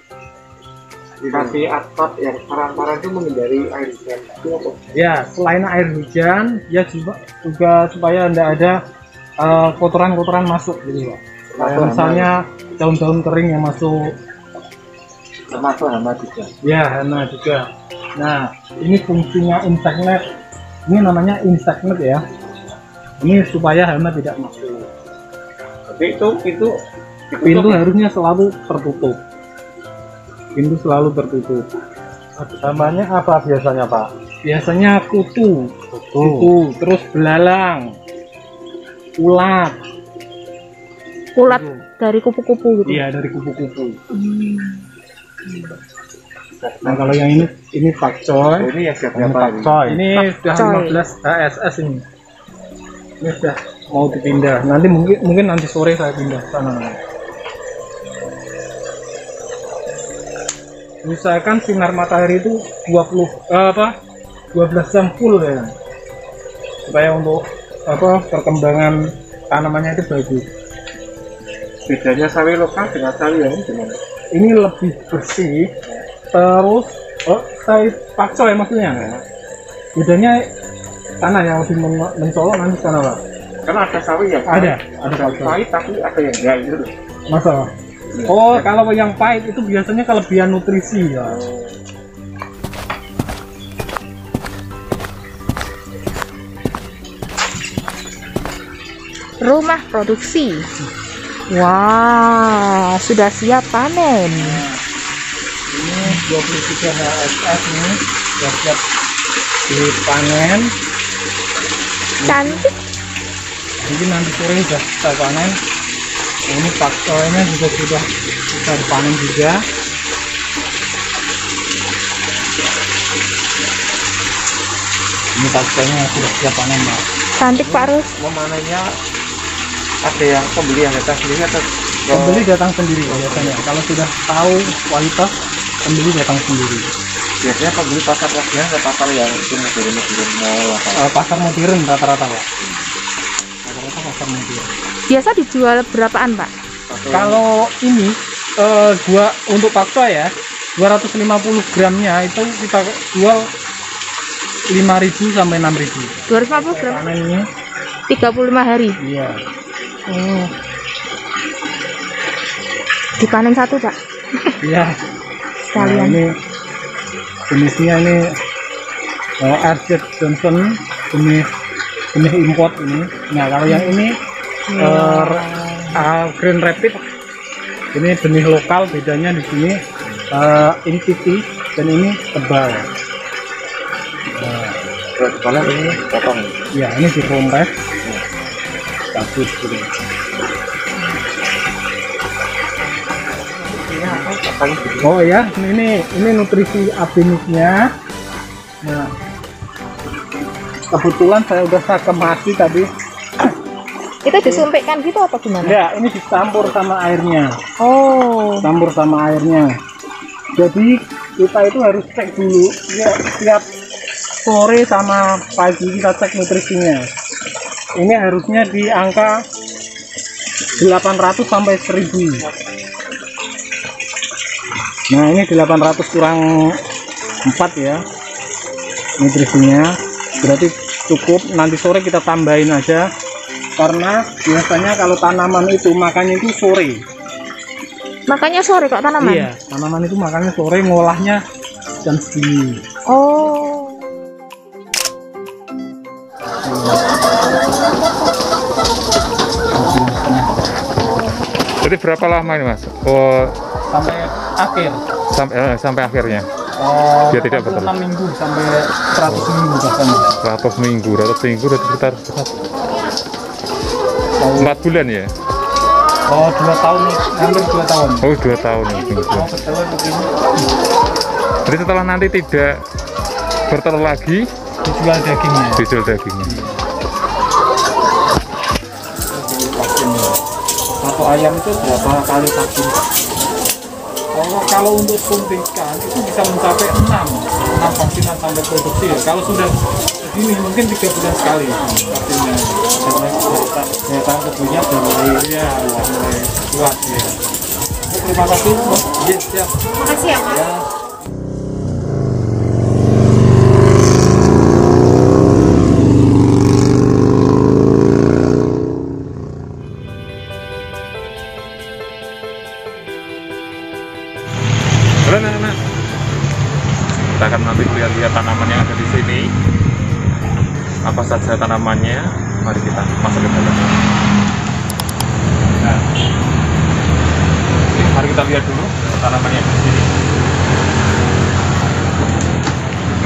Dikasih atap yang karang-karang itu menghindari air hujan itu apa? Ya, selain air hujan, ya juga supaya tidak ada kotoran-kotoran masuk gitu, Pak. Atau misalnya daun-daun kering yang masuk, termasuk hama juga. ya hama juga. Nah, ini fungsinya insect net. Ini namanya insect net ya. Ini supaya hama tidak masuk. Tapi itu Pintu harusnya selalu tertutup. Pintu selalu tertutup. Namanya apa biasanya Pak? Biasanya kutu, terus belalang, ulat. Ulat dari kupu-kupu gitu. Iya, dari kupu-kupu. Nah, kalau yang ini pakcoy. ini yang siap Ini berapa? pakcoy. Ini sudah Pakcoy. 15 HSS ini. Ini sudah mau dipindah. Nanti mungkin nanti sore saya pindah sana. Usahakan sinar matahari itu 12 jam full ya. Supaya untuk perkembangan tanamannya itu bagus. Bedanya sawi lokal dengan sawi yang ini gimana? Ini lebih bersih. Terus sawi pakcoy maksudnya. Bedanya tanah yang lebih mencolok nanti sana Pak. Karena ada sawi yang Ada pakcoy. pahit tapi ada yang enggak gitu. Masa? Oh, kalau yang pahit itu biasanya kelebihan nutrisi ya. Rumah produksi. Wah, sudah siap panen. Ini 23 HSS nih, sudah siap dipanen. Cantik. Mungkin nanti sore sudah kita panen. Ini pakcoynya juga sudah bisa dipanen juga. Ini pakcoynya sudah siap panen Pak. Cantik Pak Rus. Memanennya ada yang pembeli yang datang sendiri atau Pembeli datang sendiri biasanya. Kalau sudah tahu kualitas, pembeli datang sendiri. biasanya pembeli pasar latihan ke pasar yang itu modern mall apa? Pasar modern rata-rata Pak. Rata-rata pasar modern. Biasa dijual berapaan Pak? Kalau ini untuk pakcoy ya 250 gramnya itu kita jual 5.000 sampai 6.000. 250 gram. Panen ini 35 hari. iya. Dipanen satu Pak. Iya. Nah, Sekalian. ini jenisnya ini RZ Johnson, jenis import ini. Nah, kalau yang ini Green Rapid, ini benih lokal. Bedanya di sini ini tipis dan ini tebal. Kalian ini potong. Ya, ini dikompres. Bagus gitu. Oh ya, ini nutrisi abinisnya. Nah, kebetulan saya udah kemasi tadi. Itu disumpikkan gitu atau gimana? Ya, ini dicampur sama airnya. Oh. Campur sama airnya. Jadi kita itu harus cek dulu. Ya, tiap sore sama pagi kita cek nutrisinya. Ini harusnya di angka 800 sampai 1000. Nah, ini 800 kurang 4 ya nutrisinya, berarti cukup. Nanti sore kita tambahin aja, karena biasanya kalau tanaman itu makannya itu sore. Makanya sore kok tanaman? Iya, tanaman itu makannya sore, ngolahnya jam segini. Oh. Jadi berapa lama ini Mas? Oh, Sampai akhir. sampai akhirnya. Oh, Biar tidak 46 berterus. minggu sampai 100 minggu bahkan. 100 minggu berarti sekitar 4 bulan ya? Oh, 2 tahun nih, hampir 2 tahun. Oh, 2 tahun ya. Oh, betul begini. Jadi setelah nanti tidak bertelur lagi, Dijual dagingnya. dijual dagingnya. Vaksinnya. Satu ayam itu berapa kali vaksin? Kalau untuk suntikan itu bisa mencapai 6 vaksinan sampai produksi ya. Kalau sudah begini mungkin 3 bulan sekali vaksinnya. Karena daya tahan tubuhnya sudah mulai kuat ya. Terima kasih. Yes, siap. Makasih ya Pak. Ya. apa saja tanamannya. Mari kita masuk ke dalam. Nah, mari kita lihat dulu tanamannya di sini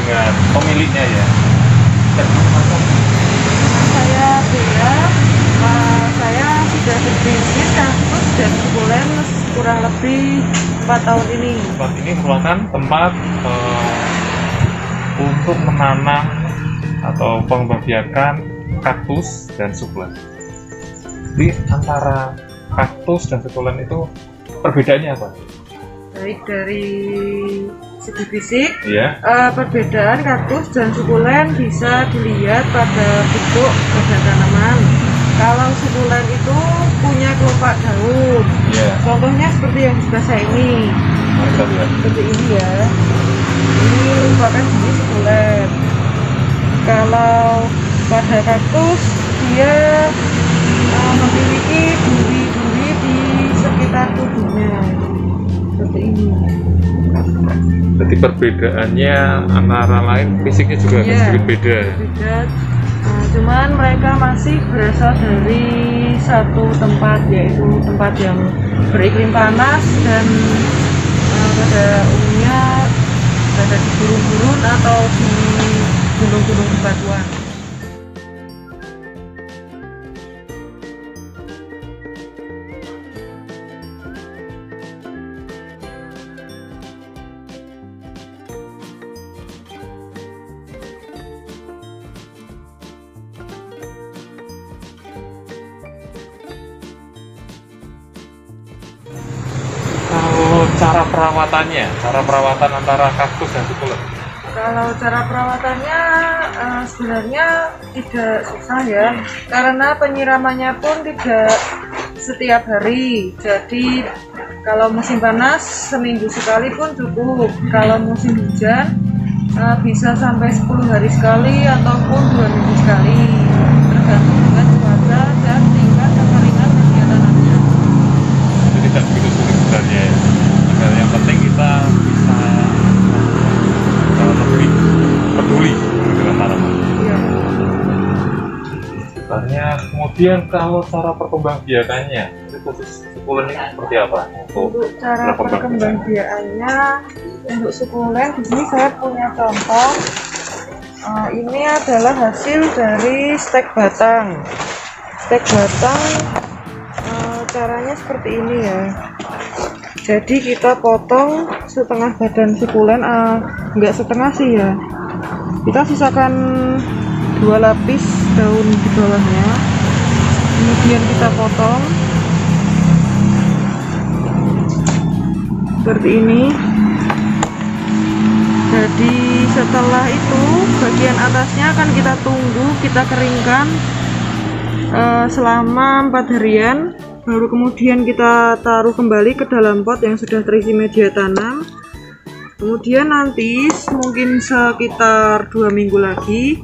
dengan pemiliknya ya. Saya Bea, saya sudah berbisnis kaktus dan sukulen kurang lebih 4 tahun ini. Tempat ini merupakan tempat untuk menanam atau pembiakan kaktus dan sukulen. Jadi antara kaktus dan sukulen itu perbedaannya apa? Baik dari segi fisik, Iya. perbedaan kaktus dan sukulen bisa dilihat pada bentuk badan tanaman. Kalau sukulen itu punya kelopak daun. Iya. Contohnya seperti yang sebelah saya ini. Mari kita lihat. Seperti ini ya. Ini merupakan jenis sukulen. Kalau pada kaktus dia memiliki duri-duri di sekitar tubuhnya. Seperti ini. Jadi perbedaannya antara lain fisiknya juga Iya, sedikit beda. Beda. Cuman mereka masih berasal dari satu tempat, yaitu tempat yang beriklim panas dan pada umumnya berada di gurun-gurun atau di gunung-gunung bebatuan. Kalau cara perawatan antara kaktus dan sukulen. Kalau cara perawatannya sebenarnya tidak susah ya, karena penyiramannya pun tidak setiap hari. Jadi kalau musim panas seminggu sekali pun cukup. Kalau musim hujan bisa sampai 10 hari sekali ataupun 2 minggu sekali, tergantung dengan cuaca dan tingkat kekeringan media tanamnya. Jadi tidak begitu sulit sebenarnya ya. Yang penting kita bisa lebih peduli dengan tanaman. Iya. Sebenarnya kemudian kalau cara perkembangbiakannya, itu khusus sukulen ini seperti apa? Untuk cara perkembangbiakannya untuk sukulen di sini saya punya contoh. Ini adalah hasil dari stek batang. Stek batang caranya seperti ini ya. Jadi kita potong setengah badan sukulen, enggak setengah sih ya. Kita sisakan 2 lapis daun di bawahnya. Kemudian kita potong seperti ini. Jadi setelah itu bagian atasnya akan kita tunggu, kita keringkan selama 4 harian. Baru kemudian kita taruh kembali ke dalam pot yang sudah terisi media tanam. Kemudian nanti mungkin sekitar 2 minggu lagi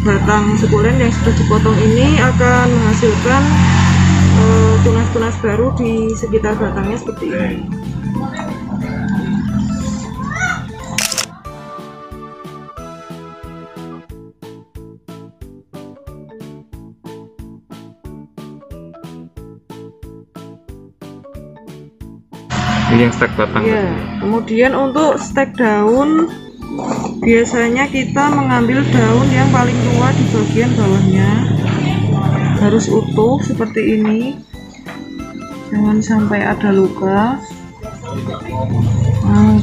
batang sukulen yang sudah dipotong ini akan menghasilkan tunas-tunas baru di sekitar batangnya seperti ini. Ini yang stek batang. Ya, kemudian untuk stek daun biasanya kita mengambil daun yang paling tua di bagian bawahnya, harus utuh seperti ini, jangan sampai ada luka.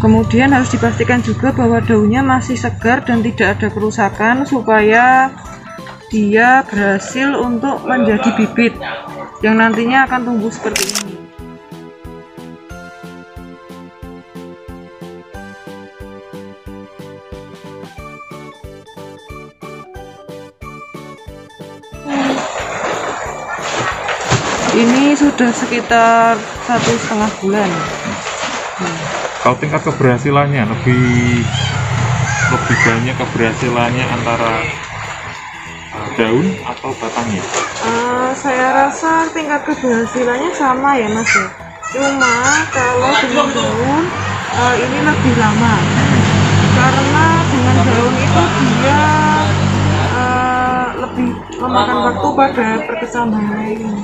Kemudian harus dipastikan juga bahwa daunnya masih segar dan tidak ada kerusakan supaya dia berhasil untuk menjadi bibit yang nantinya akan tumbuh seperti ini. Ini sudah sekitar 1,5 bulan. Kalau tingkat keberhasilannya lebih banyak keberhasilannya antara daun atau batangnya? Saya rasa tingkat keberhasilannya sama ya Mas ya. Cuma kalau dengan daun ini lebih lama, karena dengan daun itu dia memakan waktu pada perkecambahan lain.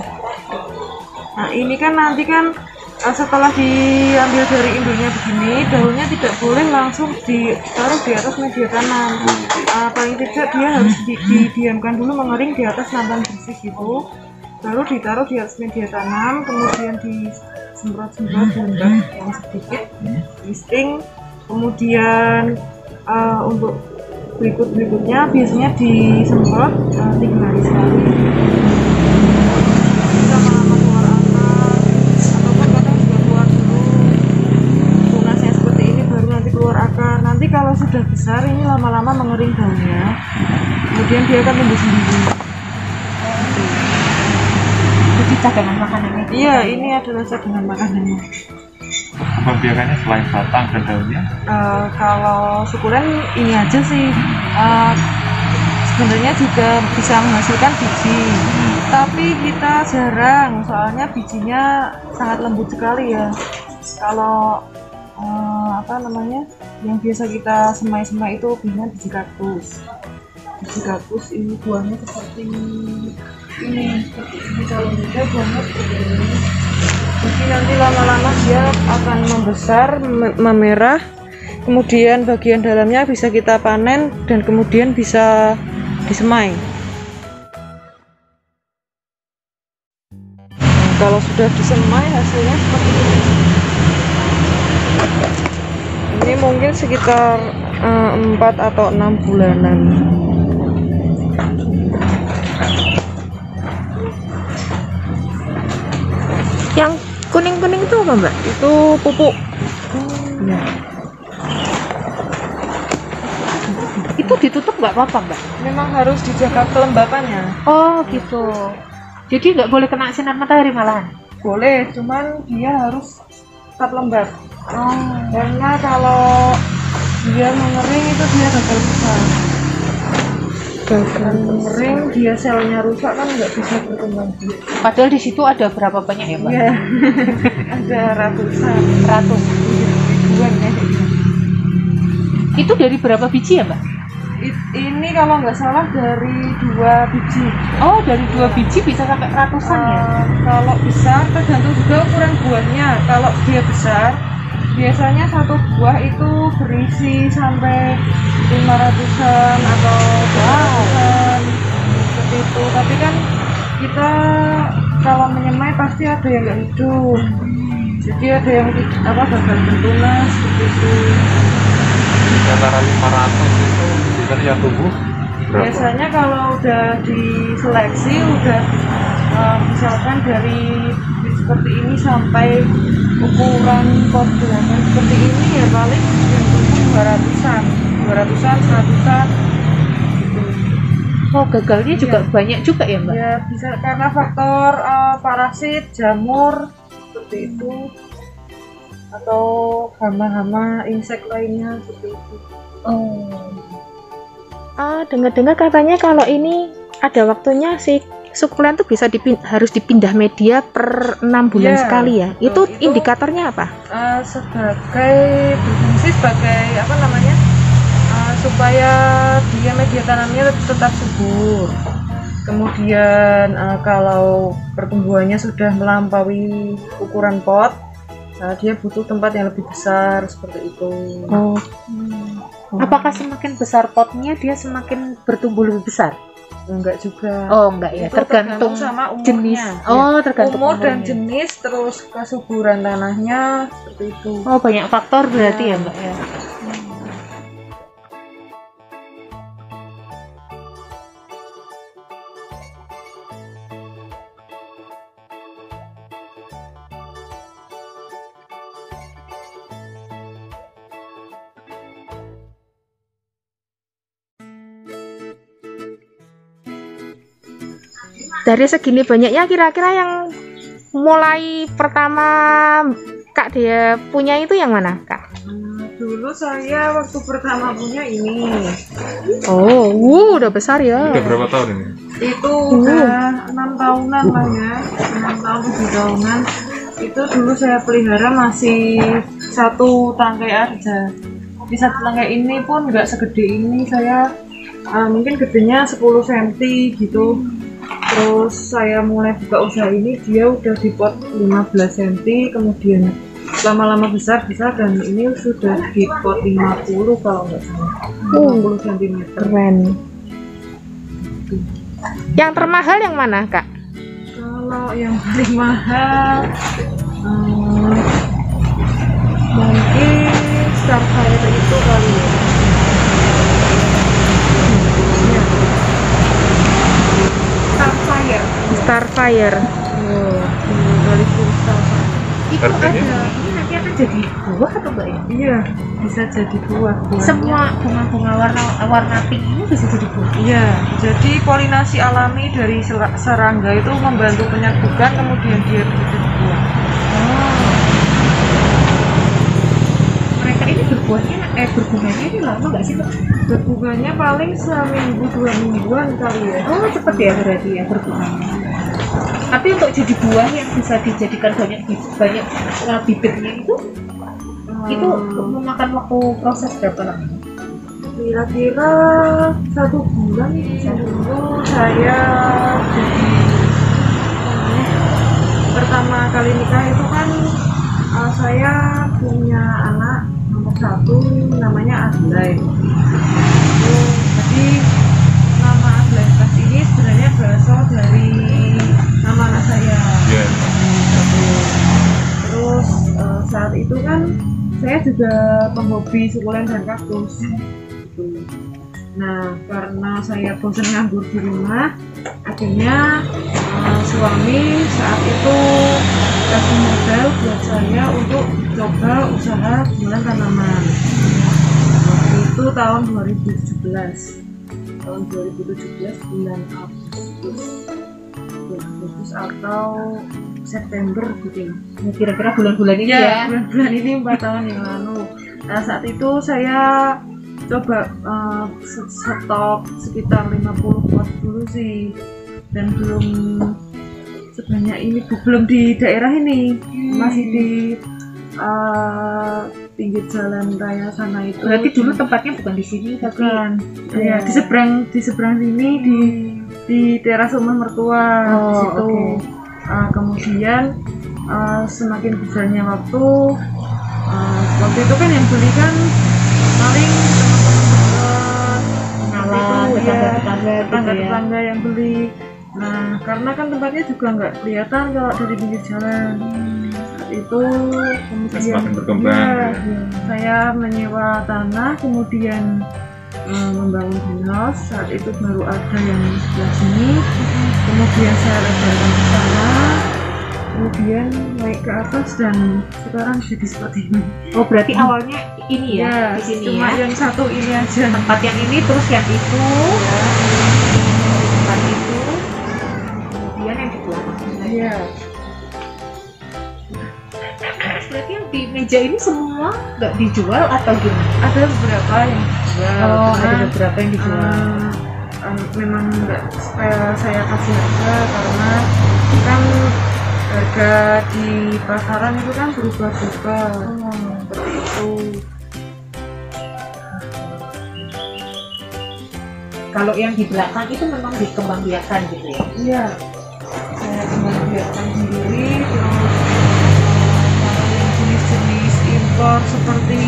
Nah ini kan nanti kan setelah diambil dari induknya begini, daunnya tidak boleh langsung ditaruh di atas media tanam. Paling tidak dia harus didiamkan dulu mengering di atas nampan bersih gitu, baru ditaruh di atas media tanam, kemudian disemprot-semprot gambak yang sedikit, listing, kemudian untuk berikutnya biasanya disemprot 3 hari sekali. Bisa lama keluar akar, ataupun kadang juga keluar dulu tunasnya seperti ini, baru nanti keluar akar. Nanti kalau sudah besar ini lama-lama mengering daunnya, kemudian dia akan tumbuh sendiri. Jadi cadangan makanannya. Iya, ini adalah cadangan makanannya. Pembiakannya selain batang dan daunnya? Kalau sukulen ini aja sih, sebenarnya juga bisa menghasilkan biji, tapi kita jarang, soalnya bijinya sangat lembut sekali ya. Kalau yang biasa kita semai-semai itu biasanya biji kaktus. Biji kaktus ini buahnya seperti ini, kalau muda buahnya seperti ini. Jadi nanti lama-lama dia akan membesar, memerah, kemudian bagian dalamnya bisa kita panen dan kemudian bisa disemai. Kalau sudah disemai hasilnya seperti ini. Ini mungkin sekitar 4 atau 6 bulanan. Yang kuning-kuning itu apa, Mbak? Itu pupuk. Ya. Itu ditutup nggak apa-apa, Mbak? Memang harus dijaga kelembapannya. Oh gitu. Jadi nggak boleh kena sinar matahari malahan? Boleh, cuman dia harus tetap lembab. Karena kalau dia mengering itu dia gagal besar. Gagal mengering, dia selnya rusak kan nggak bisa berkembang biak. Padahal di situ ada berapa banyak ya, Mbak? Iya, ada ratusan, ribuan ya. Itu dari berapa biji ya, Mbak? Ini kalau nggak salah dari 2 biji. Oh, dari 2 biji bisa sampai ratusan ya? Kalau besar tergantung juga ukuran buahnya. Kalau dia besar, biasanya satu buah itu berisi sampai 500-an atau 200-an seperti itu. Tapi kan kita kalau menyemai pasti ada yang nggak hidup. Jadi ada yang gagal bertunas seperti itu. Antara 500 itu kan yang tumbuh berapa? Biasanya kalau udah diseleksi udah misalkan dari seperti ini sampai ukuran pot bulanan seperti ini ya paling yang tumbuh 200-an, 100-an gitu. Oh, gagalnya juga banyak juga ya, Mbak? Ya bisa karena faktor parasit, jamur seperti itu, atau hama-hama insek lainnya seperti itu. Dengar-dengar katanya kalau ini ada waktunya sih sukulen tuh bisa harus dipindah media per 6 bulan sekali ya. Itu indikatornya apa? Sebagai berfungsi sebagai supaya dia media tanamnya tetap subur. Kemudian kalau pertumbuhannya sudah melampaui ukuran pot, dia butuh tempat yang lebih besar seperti itu. Apakah semakin besar potnya dia semakin bertumbuh lebih besar? Enggak juga. Oh, enggak ya, tergantung sama umurnya. Jenis. Oh, tergantung umur dan umurnya. jenis, terus kesuburan tanahnya seperti itu. Oh, banyak faktor berarti ya, Mbak ya. Dari segini banyaknya kira-kira yang mulai pertama Kak dia punya itu yang mana, Kak? Dulu saya waktu pertama punya ini. Oh, udah besar ya. Udah berapa tahun ini? Itu udah 6 tahunan lah ya, 6 tahun 7 tahunan. Itu dulu saya pelihara masih 1 tangkai aja. Di 1 tangkai ini pun nggak segede ini, saya mungkin gedenya 10 cm gitu. Terus saya mulai buka usaha ini dia udah di pot 15 cm, kemudian lama-lama besar dan ini sudah di pot 50 kalau nggak salah, 50 cm. Keren. Yang termahal yang mana, Kak? Kalau yang paling mahal mungkin Starfire itu kali ya. Starfire. Oh, dari Starfire. Itu Harganya? ada, ini nanti akan jadi buah atau enggak ya? Iya, bisa jadi buah. Buahnya. Semua bunga-bunga warna pink ini bisa jadi buah. Iya, jadi polinasi alami dari serangga itu membantu penyerbukan, kemudian dia jadi buah. Mereka ini berbunganya ini lama nggak sih, Pak? Berbunganya paling seminggu 2 mingguan kali ya. Oh, cepet ya berarti ya berbunganya. Tapi untuk jadi buah yang bisa dijadikan banyak bibitnya itu memakan waktu proses berapa lama? Kira-kira 1 bulan sebelum saya jadi pertama kali nikah itu kan saya punya anak nomor 1 namanya Adlai. Jadi nama Adlai ini sebenarnya berasal dari nama anak saya. Iya. Terus saat itu kan saya juga penghobi sukulen dan kaktus. Nah, karena saya bosan nganggur di rumah, akhirnya suami saat itu kasih modal buat saya untuk coba usaha jualan tanaman. Waktu itu tahun 2017. Tahun 2017 bulan Agustus atau September gitu. Ya, kira-kira bulan-bulan ini ya. Bulan-bulan ini 4 tahun yang lalu. Nah, saat itu saya coba stok sekitar 50 pot dulu sih, dan belum sebanyak ini, belum di daerah ini, masih di pinggir jalan raya sana itu. Berarti dulu tempatnya bukan di sini tapi ya di seberang sini di teras rumah mertua di situ. Okay. Kemudian semakin berjalannya waktu itu kan yang beli kan paling tetangga yang beli. Nah, karena kan tempatnya juga nggak kelihatan kalau dari pinggir jalan. Saat itu kemudian semakin berkembang. Saya menyewa tanah, kemudian membangun greenhouse. Saat itu baru ada yang di sebelah sini. Kemudian saya lebarkan ke sana, kemudian naik ke atas dan sekarang jadi seperti ini. Oh, berarti awalnya ini ya, di sini cuma ya. yang satu ini aja. Tempat yang ini terus yang itu. Tempat itu. Kemudian yang di belakang. Iya. Berarti yang di meja ini semua nggak dijual atau gimana? Ada beberapa yang dijual. Oh, ada beberapa yang dijual. Memang nggak saya kasih harga karena kan harga di pasaran itu kan berubah-ubah. Seperti itu. Kalau yang di belakang itu memang dikembangbiakan gitu ya? Iya, saya kembangbiakan sendiri. Terus yang jenis-jenis impor seperti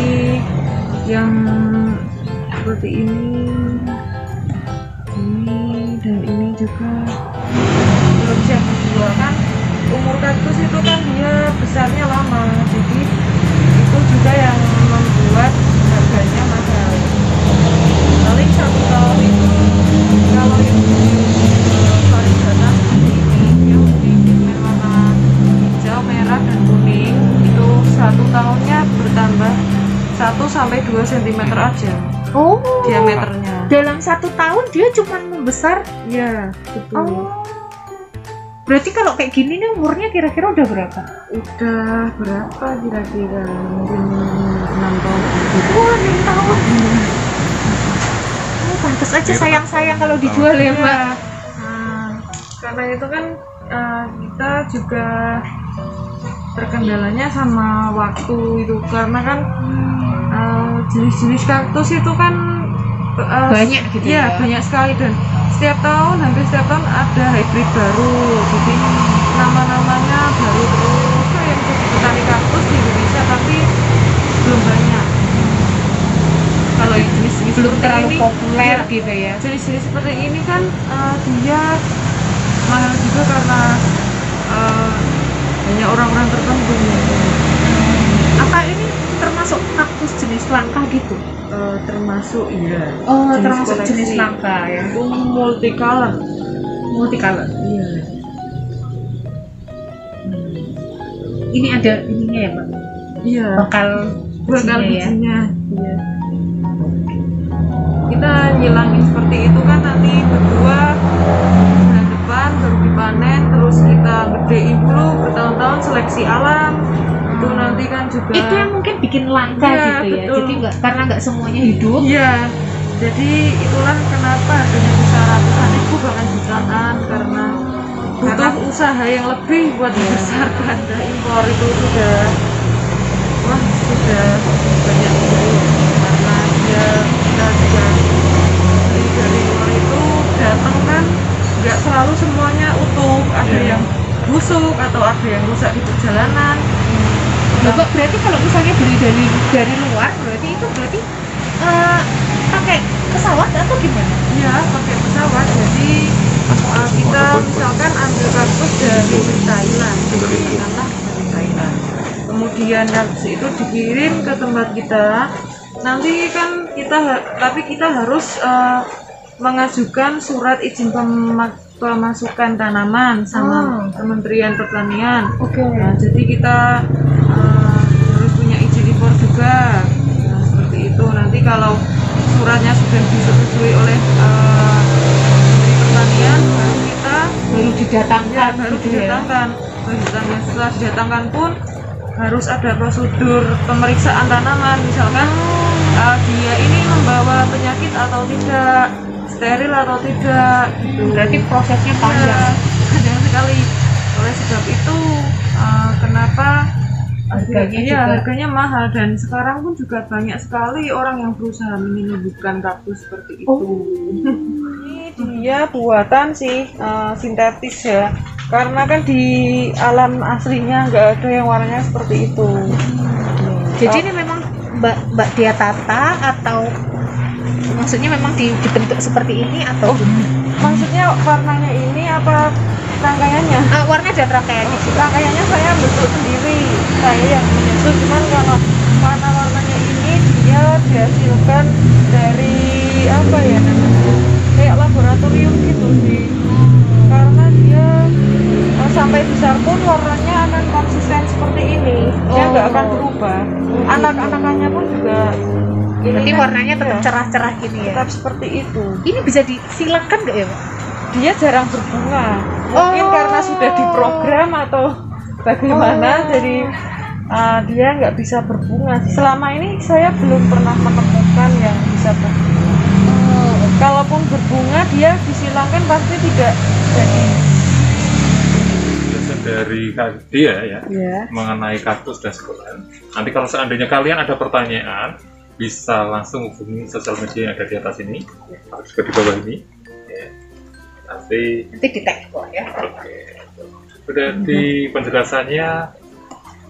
yang seperti ini dan ini juga belum siap dijual kan. Umur kaktus itu kan dia besarnya lama, jadi itu juga yang membuat harganya mahal. Paling 1 tahun itu kalau yang varigata seperti ini yang memiliki warna hijau, merah, dan kuning itu 1 tahunnya bertambah 1-2 cm aja Oh, diameternya. dalam 1 tahun dia cuma membesar. Iya, betul. Oh, berarti kalau kayak gini nih umurnya kira-kira udah berapa? Udah berapa kira-kira? Mungkin 6 tahun. Wah, 6 tahun. Oh, pantes aja sayang-sayang kalau dijual ya, Mbak. Nah, karena itu kan kita juga terkendalanya sama waktu itu, karena kan jenis-jenis kaktus itu kan banyak gitu ya? Banyak sekali, dan hampir setiap tahun ada hybrid baru, jadi nama-namanya baru terus. Yang jadi petani kaktus di Indonesia tapi belum banyak. Kalau yang jenis-jenis Belum terlalu ini, populer ya, gitu ya? jenis-jenis seperti ini kan dia mahal juga karena banyak orang-orang tertentu. Apa ini termasuk kaktus jenis langka gitu? Termasuk iya. Oh, jenis termasuk koleksi. jenis langka ya? Itu multicolor. Multicolor. Iya. Ini ada ininya ya Pak? Iya. Bakal bijinya ya? Bijinya. Iya. Kita nyilangin seperti itu kan nanti berbuah bulan depan baru dipanen, terus kita gedein dulu bertahun-tahun seleksi alam. Itu nanti kan juga Itu yang mungkin bikin langka Iya, gitu ya? betul. Jadi karena nggak semuanya hidup. Iya, jadi itulah kenapa harganya bisa ratusan ribu bahkan jutaan, karena butuh usaha yang lebih buat dibesarkan. Impor itu sudah banyak sekali, karena dia kita juga beli dari luar itu datang kan nggak selalu semuanya utuh, ada yang busuk atau ada yang rusak di perjalanan. Bapak berarti kalau misalnya beli dari luar, berarti pakai pesawat atau gimana? Ya, pakai pesawat. Jadi kita misalkan ambil kaktus dari Thailand, dari Thailand. Kemudian kaktus itu dikirim ke tempat kita. Nanti kan kita harus mengajukan surat izin pemasukan tanaman sama Kementerian Pertanian. Oke. Nah, jadi kita harus punya izin impor juga. Nah, seperti itu. Nanti kalau suratnya sudah disetujui oleh Menteri Pertanian, baru didatangkan. Setelah didatangkan pun harus ada prosedur pemeriksaan tanaman, misalkan dia ini membawa penyakit atau tidak, steril atau tidak, gitu. Berarti prosesnya panjang. Panjang sekali. Oleh sebab itu kenapa harganya mahal, dan sekarang pun juga banyak sekali orang yang berusaha menyelundupkan kaktus seperti itu. Ini dia buatan sih sintetis ya, karena kan di alam aslinya nggak ada yang warnanya seperti itu. Jadi ini memang Mbak dia tata atau maksudnya memang dibentuk seperti ini atau maksudnya warnanya ini apa rangkaiannya? Warna dan rangkaiannya sih. Rangkaiannya saya bentuk sendiri, saya yang menyusun. Cuman kalau warna-warnanya ini dia dihasilkan dari apa ya namanya, kayak laboratorium gitu sih. Karena dia sampai besar pun warnanya akan konsisten seperti ini, dia nggak akan berubah. Anak-anakannya pun juga Berarti warnanya tetap cerah-cerah gini ya? Tetap seperti itu. Ini bisa disilakan nggak ya Pak? Dia jarang berbunga, mungkin karena sudah diprogram atau bagaimana, jadi dia nggak bisa berbunga. Selama ini saya belum pernah menemukan yang bisa berbunga. Kalaupun berbunga, dia disilangkan pasti tidak jadi. Dari dia ya, mengenai kaktus dan sekolah. Nanti kalau seandainya kalian ada pertanyaan, bisa langsung hubungi sosial media yang ada di atas ini, atau juga di bawah ini. Ya. Nanti di tag ya. Oke. Berarti penjelasannya,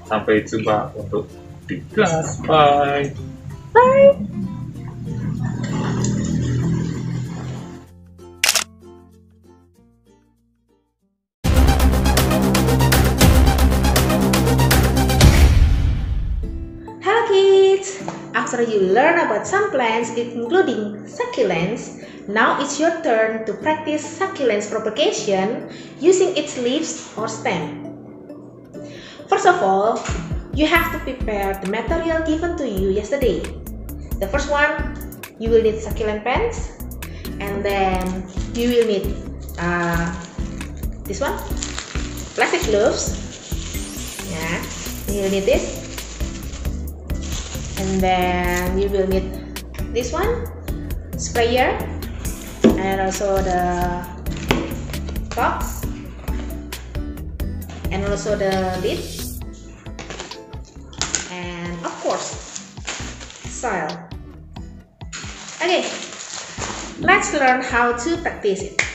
sampai jumpa untuk di kelas. Bye. Bye. After you learn about some plants, including succulents, now it's your turn to practice succulents propagation using its leaves or stem. First of all, you have to prepare the material given to you yesterday. The first one, you will need succulent pens, and then you will need this one, plastic gloves. Yeah, you will need this. And then you will need this one, sprayer, and also the box, and also the lid, and of course soil. Okay, Let's learn how to practice it.